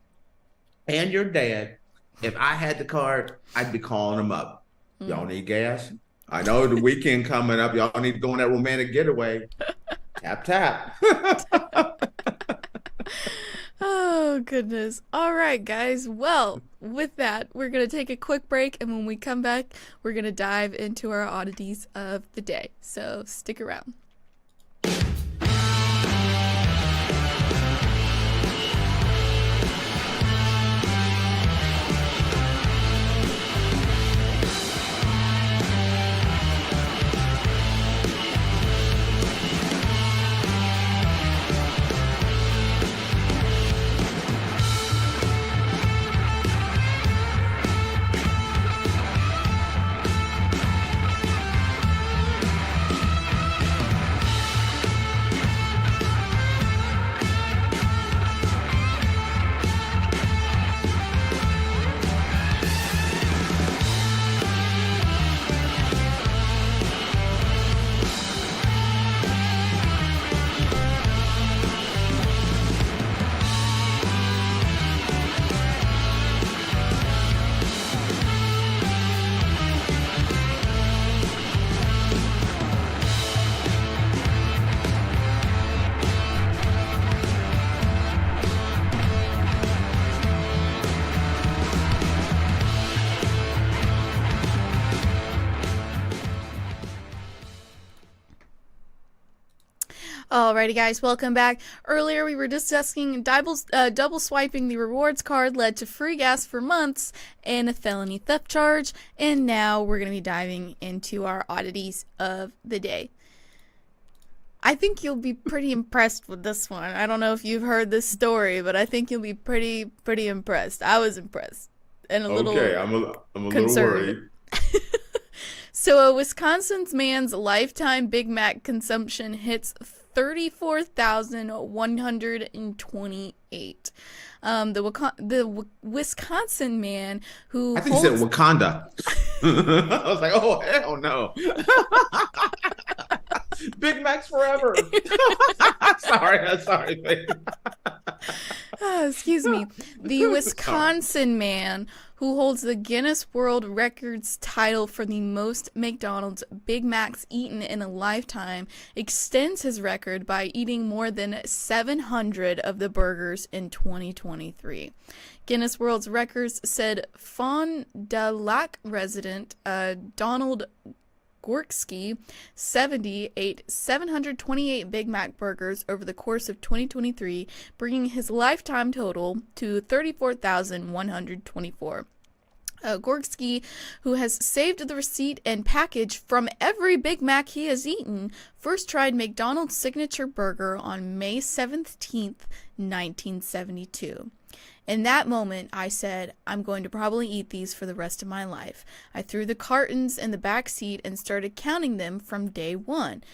and your dad, if I had the card, I'd be calling them up. Y'all need gas? I know the weekend coming up. Y'all need to go on that romantic getaway. Tap, tap. Oh, goodness. All right, guys. Well, with that, we're going to take a quick break. And when we come back, we're going to dive into our oddities of the day. So stick around. Alrighty, guys, welcome back. Earlier, we were discussing double swiping the rewards card led to free gas for months and a felony theft charge. And now we're going to be diving into our oddities of the day. I think you'll be pretty impressed with this one. I don't know if you've heard this story, but I think you'll be pretty impressed. I was impressed and a little I'm a concerned. little worried. So a Wisconsin man's lifetime Big Mac consumption hits 34,128. The Wisconsin man who I think he said Wakanda. I was like, oh hell no. Big Macs forever. sorry. Excuse me. The Wisconsin man who holds the Guinness World Records title for the most McDonald's Big Macs eaten in a lifetime extends his record by eating more than 700 of the burgers in 2023. Guinness World Records said Fond du Lac resident Donald Gorksky, 70, ate 728 Big Mac burgers over the course of 2023, bringing his lifetime total to 34,124. Gorksky, who has saved the receipt and package from every Big Mac he has eaten, first tried McDonald's signature burger on May 17th, 1972. In that moment, I said, I'm going to probably eat these for the rest of my life. I threw the cartons in the back seat and started counting them from day one.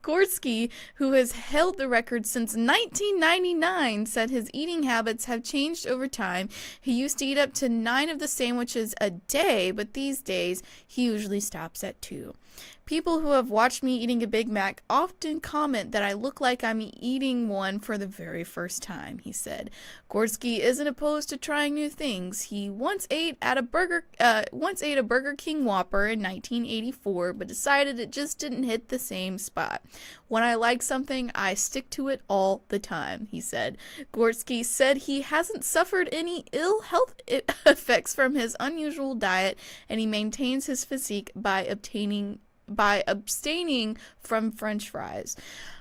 Gorksky, who has held the record since 1999, said his eating habits have changed over time. He used to eat up to 9 of the sandwiches a day, but these days he usually stops at 2. People who have watched me eating a Big Mac often comment that I look like I'm eating one for the very first time, he said. Gorksky isn't opposed to trying new things. He once ate a Burger King Whopper in 1984, but decided it just didn't hit the same spot. When I like something, I stick to it all the time, he said. Gorksky said he hasn't suffered any ill health effects from his unusual diet, and he maintains his physique by abstaining from French fries.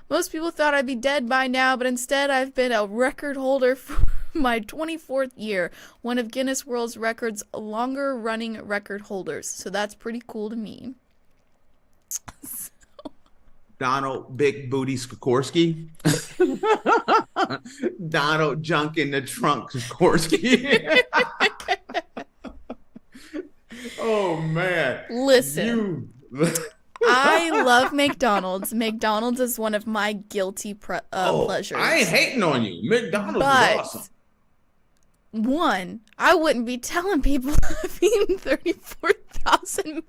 Most people thought I'd be dead by now, but instead I've been a record holder for my 24th year, one of Guinness World Records' longer running record holders. So that's pretty cool to me. Donald Big Booty Sikorsky. Donald Junk in the Trunk Sikorsky. Oh, man. Listen. I love McDonald's. McDonald's is one of my guilty pleasures. I ain't hating on you. McDonald's is awesome. One, I wouldn't be telling people I've eaten 34,000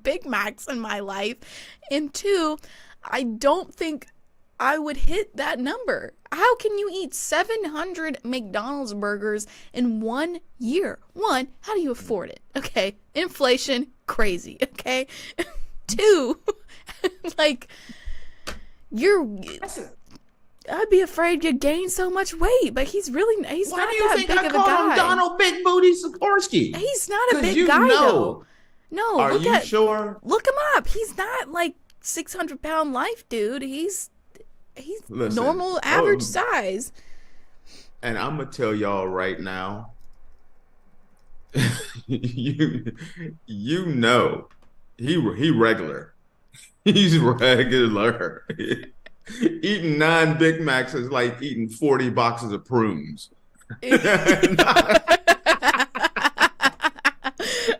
Big Macs in my life. And two, I don't think I would hit that number. How can you eat 700 McDonald's burgers in 1 year? One, how do you afford it? Okay, inflation, crazy, okay? Two, like, I'd be afraid you'd gain so much weight, but he's not that big of a guy. Why do you think I call him Donald Big Booty Sikorsky? He's not a big guy, though. No, Are you sure? Look him up. He's not like 600-pound life, dude. He's normal, average size. And I'm gonna tell y'all right now, you know, he regular. He's regular. Eating 9 Big Macs is like eating 40 boxes of prunes.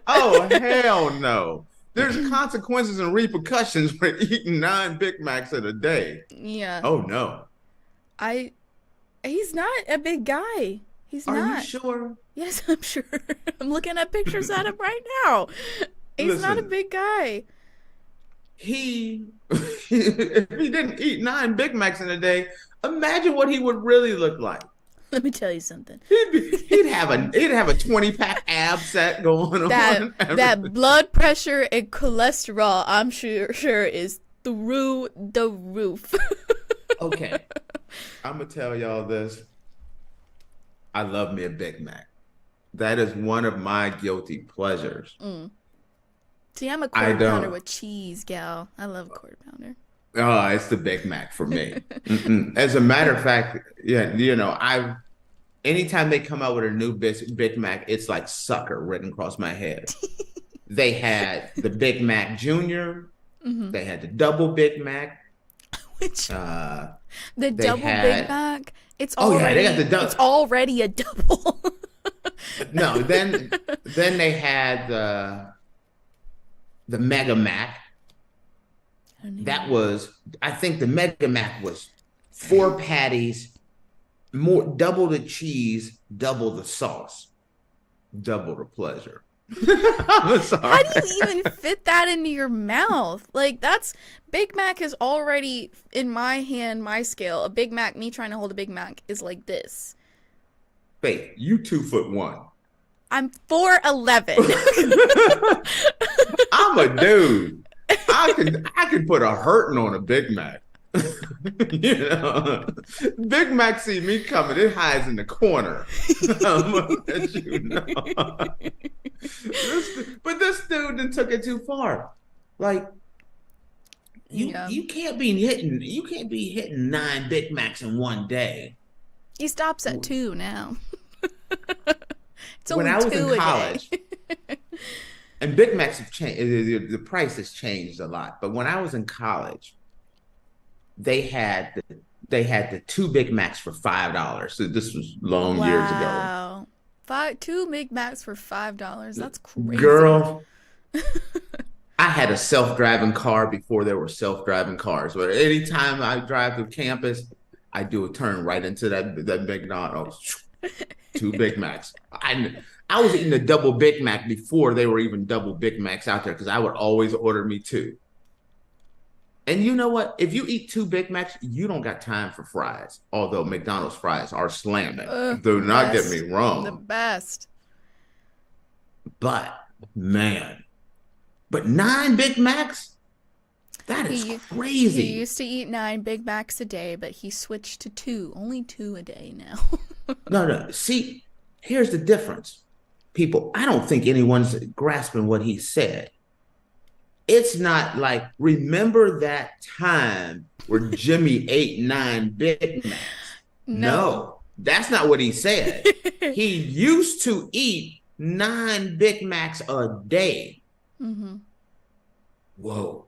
Oh, hell no. There's consequences and repercussions for eating 9 Big Macs in a day. Yeah. Oh, no. He's not a big guy. He's not. Are you sure? Yes, I'm sure. I'm looking at pictures at him right now. He's not a big guy. If he didn't eat 9 Big Macs in a day, imagine what he would really look like. Let me tell you something. He'd have a 20-pack ab set going on. That blood pressure and cholesterol, I'm sure is through the roof. Okay, I'm gonna tell y'all this. I love me a Big Mac. That is one of my guilty pleasures. See, I'm a quarter pounder with cheese, gal. I love a quarter pounder. Oh, it's the Big Mac for me. As a matter of fact, yeah, you know, anytime they come out with a new Big Mac, it's like sucker written across my head. They had the Big Mac Junior. They had the double Big Mac. Which the double Big Mac? It's already a double. No, then they had the Mega Mac. I think the Mega Mac was 4 patties, double the cheese, double the sauce, double the pleasure. I'm sorry. How do you even fit that into your mouth? Like, Big Mac is already, in my hand, my scale. A Big Mac, me trying to hold a Big Mac is like this. Faith, you 2'1". I'm 4'11". I'm a dude. I could put a hurting on a Big Mac. You know, Big Mac see me coming, it hides in the corner. I'm gonna let you know. But this dude then took it too far. Like, you can't be hitting 9 Big Macs in one day. He stops at 2 now. It's when only I was 2 in college, and Big Macs have changed. The price has changed a lot. But when I was in college, they had the 2 Big Macs for $5. So this was long years ago. Wow, 2 Big Macs for $5. That's crazy. Girl, I had a self-driving car before there were self-driving cars. But anytime I drive through campus, I do a turn right into that McDonald's. 2 Big Macs. I was eating a double Big Mac before they were even double Big Macs out there, because I would always order me 2. And you know what? If you eat 2 Big Macs, you don't got time for fries. Although McDonald's fries are slamming. Do not get me wrong. The best. But, man. But 9 Big Macs? That is crazy. He used to eat 9 Big Macs a day, but he switched to 2. Only 2 a day now. No. See, here's the difference. People, I don't think anyone's grasping what he said. It's not like, remember that time where Jimmy ate 9 Big Macs? No. That's not what he said. He used to eat 9 Big Macs a day. Mm-hmm. Whoa.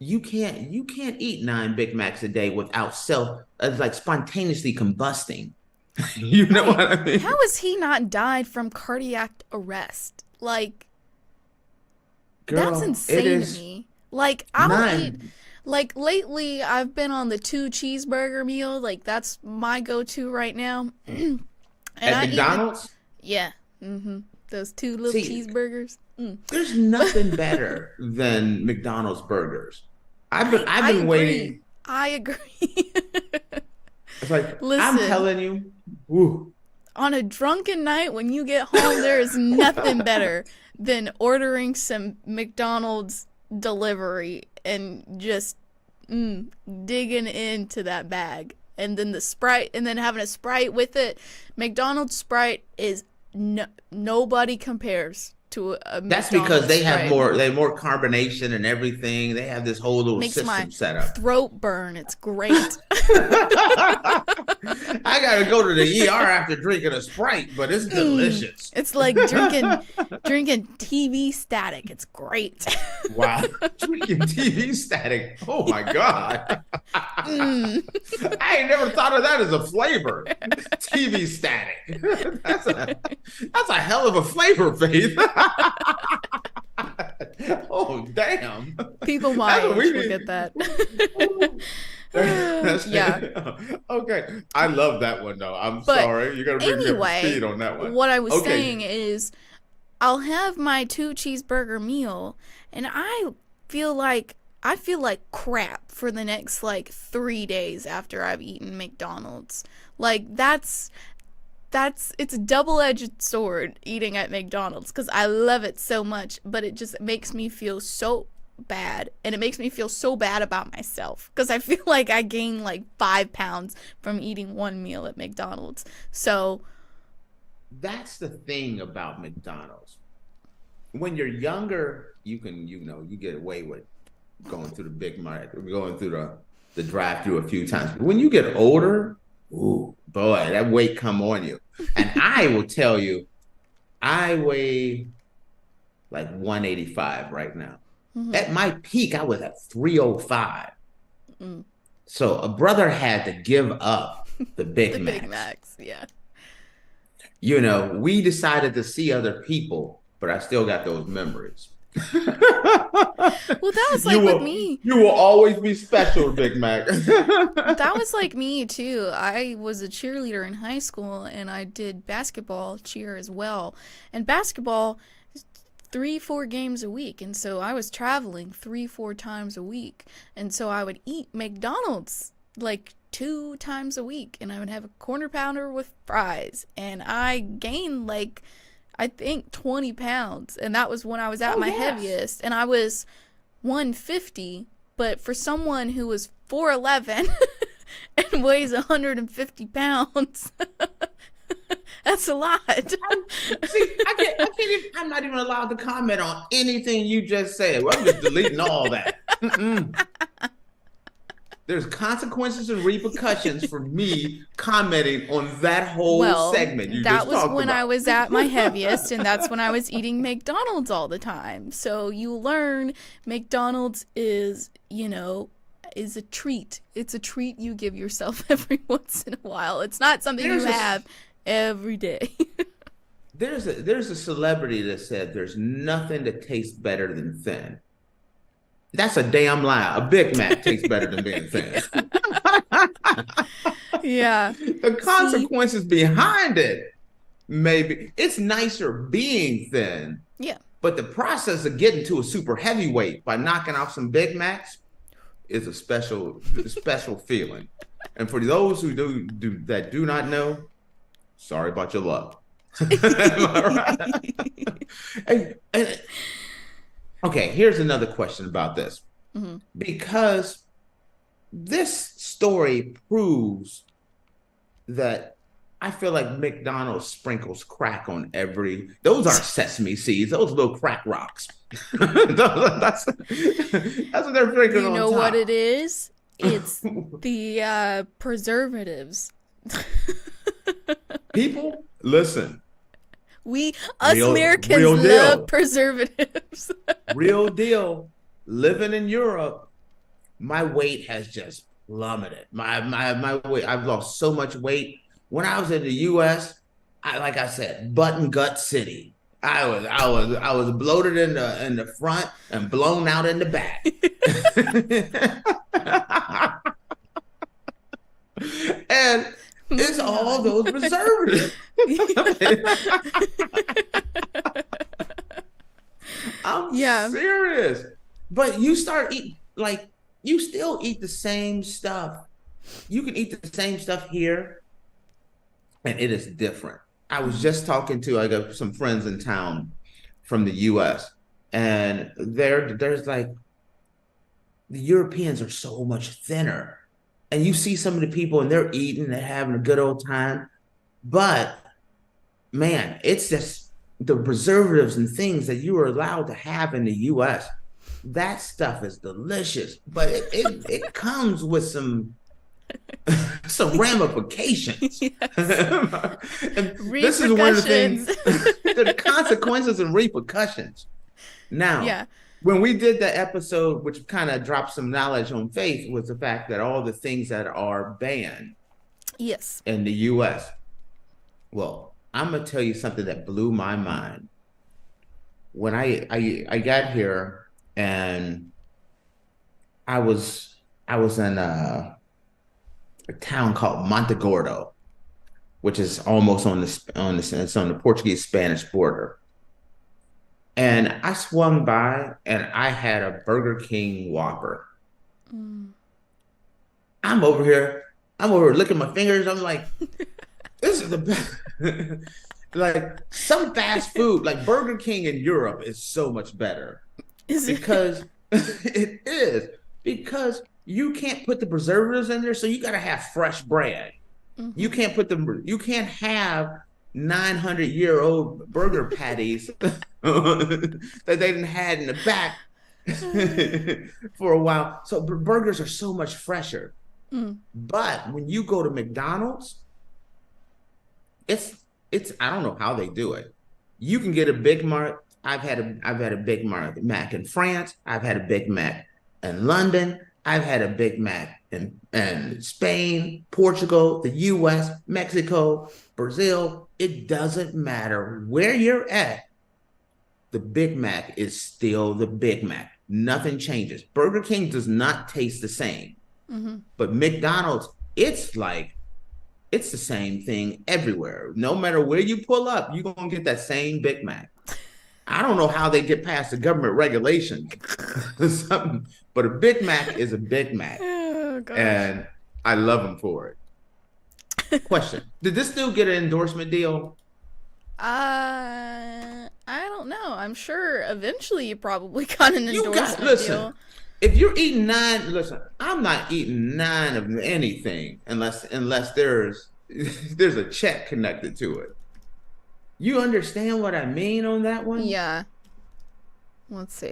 You can't eat 9 Big Macs a day without spontaneously combusting. You know what I mean? How has he not died from cardiac arrest? Like, Girl, that's insane to me. Like, I'll eat. Like, lately, I've been on the 2 cheeseburger meal. Like, that's my go-to right now. And At McDonald's? Yeah. Mm-hmm. Those 2 little cheeseburgers. There's nothing better than McDonald's burgers. I've been waiting. I agree. It's like, Listen, I'm telling you, woo. On a drunken night when you get home, there is nothing better than ordering some McDonald's delivery and just digging into that bag. And then the Sprite, and then having a Sprite with it. McDonald's Sprite is nobody compares to a That's McDonald's because they Sprite. have more carbonation and everything. They have this whole little system set up. Throat burn. It's great. I gotta go to the ER after drinking a Sprite, but it's delicious. It's like drinking TV static. It's great. Wow, drinking TV static. Oh my God. I ain't never thought of that as a flavor. TV static. That's a hell of a flavor, Faith. Oh damn. People my age will get that. Yeah. Okay. I love that one though. I'm sorry. You're gonna bring me up to speed on that one. What I was saying is, I'll have my 2 cheeseburger meal, and I feel like crap for the next 3 days after I've eaten McDonald's. Like it's a double-edged sword eating at McDonald's, because I love it so much, but it just makes me feel so bad, and it makes me feel so bad about myself, because I feel like I gained 5 pounds from eating one meal at McDonald's. So that's the thing about McDonald's. When you're younger, you get away with going through the Big Mac, going through the drive-through a few times. But when you get older, ooh, boy, that weight come on you. And I will tell you, I weigh 185 right now. Mm-hmm. At my peak, I was at 305. So a brother had to give up the Big Macs. Big Macs, yeah. We decided to see other people, but I still got those memories. Well, that was with me. You will always be special, Big Mac. That was like me too. I was a cheerleader in high school, and I did basketball cheer as well. And basketball, 3-4 games a week, and so I was traveling 3-4 times a week, and so I would eat McDonald's 2 times a week, and I would have a quarter pounder with fries, and I gained I think 20 pounds, and that was when I was at my heaviest, and I was 150, but for someone who was 4'11" and weighs 150 pounds, that's a lot. I'm not even allowed to comment on anything you just said. Well, I'm just deleting all that. There's consequences and repercussions for me commenting on that whole segment you just talked about. That was when I was at my heaviest, and that's when I was eating McDonald's all the time. So you learn McDonald's is a treat. It's a treat you give yourself every once in a while. It's not something you have every day. There's a celebrity that said there's nothing that tastes better than thin. That's a damn lie. A Big Mac tastes better than being thin. Yeah. The consequences behind it, maybe. It's nicer being thin. Yeah. But the process of getting to a super heavyweight by knocking off some Big Macs is a special feeling. And for those who do not know, sorry about your luck. and okay, here's another question about this. Mm-hmm. Because this story proves that I feel like McDonald's sprinkles crack on those aren't sesame seeds, those little crack rocks. that's what they're drinking on top. You know what it is? It's the preservatives People, listen. Us Americans real love deal. preservatives. Real deal. Living in Europe, my weight has just plummeted. My weight, I've lost so much weight. When I was in the US, like I said, butt and gut city. I was bloated in the front and blown out in the back. And it's all those preservatives. I'm serious. But you start eating, like, you still eat the same stuff. You can eat the same stuff here, and it is different. I was just talking to, I got some friends in town from the US, and there's like, the Europeans are so much thinner. And you see some of the people and they're eating, they're having a good old time. But man, it's just the preservatives and things that you are allowed to have in the US. That stuff is delicious, but it comes with some ramifications. And this is one of the things, the consequences and repercussions. Now, when we did the episode, which kind of dropped some knowledge on faith, was the fact that all the things that are banned in the US. Well, I'm going to tell you something that blew my mind. When I got here, and I was in a town called Montegordo, which is almost on the Portuguese-Spanish border. And I swung by and I had a Burger King Whopper. I'm over here licking my fingers. I'm like, this is the best. Like, some fast food, like Burger King in Europe is so much better. Because it is. Because you can't put the preservatives in there, so you got to have fresh bread. You can't have 900-year-old burger patties that they didn't had in the back for a while. So burgers are so much fresher. But when you go to McDonald's, it's I don't know how they do it. You can get a Big Mac. I've had a Big Mac in France. I've had a Big Mac in London. I've had a Big Mac in Spain, Portugal, the US, Mexico, Brazil. It doesn't matter where you're at. The Big Mac is still the Big Mac. Nothing changes. Burger King does not taste the same. But McDonald's, it's the same thing everywhere. No matter where you pull up, you're going to get that same Big Mac. I don't know how they get past the government regulations, but a Big Mac is a Big Mac. Oh, and I love them for it. Question: did this still get an endorsement deal? I don't know. I'm sure eventually you probably got an endorsement deal. If you're eating 9, listen, I'm not eating 9 of anything unless there's a check connected to it. You understand what I mean on that one? Yeah. Let's see.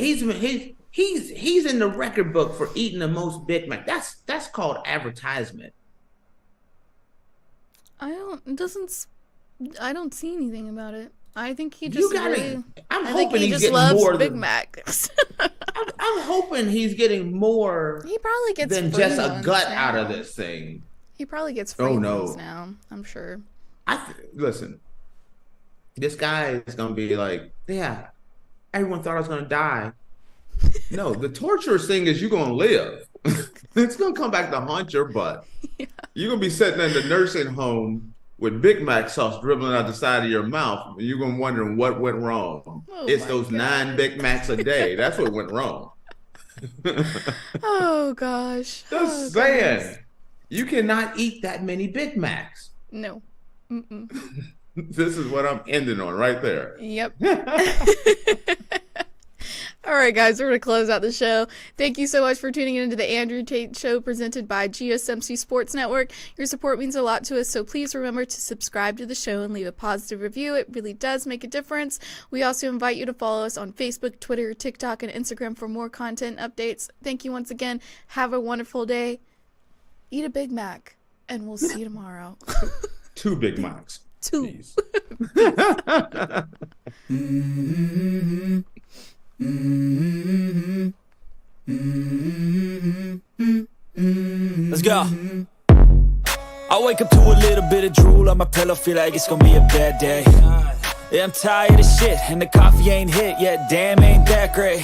He's in the record book for eating the most Big Mac. That's called advertisement. I don't see anything about it. I think he just I'm hoping he's getting loves more Big Macs. I'm hoping he's getting more. He probably gets than free just a ones gut now. out of this thing. He probably gets free ones now. I'm sure. Listen, this guy is gonna be like, yeah, everyone thought I was gonna die. No, the torturous thing is you're gonna live. It's gonna come back to haunt your butt. Yeah. You're gonna be sitting in the nursing home with Big Mac sauce dribbling out the side of your mouth, and you're gonna wondering what went wrong. It's those 9 Big Macs a day. That's what went wrong. Oh gosh. Just saying. Goodness. You cannot eat that many Big Macs. No. This is what I'm ending on right there. Yep. All right, guys, we're going to close out the show. Thank you so much for tuning into the Andrew Tate Show presented by GSMC Sports Network. Your support means a lot to us, so please remember to subscribe to the show and leave a positive review. It really does make a difference. We also invite you to follow us on Facebook, Twitter, TikTok, and Instagram for more content updates. Thank you once again. Have a wonderful day. Eat a Big Mac. And we'll see you tomorrow. 2 Big Macs. 2. Please. Let's go. I wake up to a little bit of drool on my pillow, feel like it's gonna be a bad day. Yeah, I'm tired of shit, and the coffee ain't hit yet, damn, ain't that great.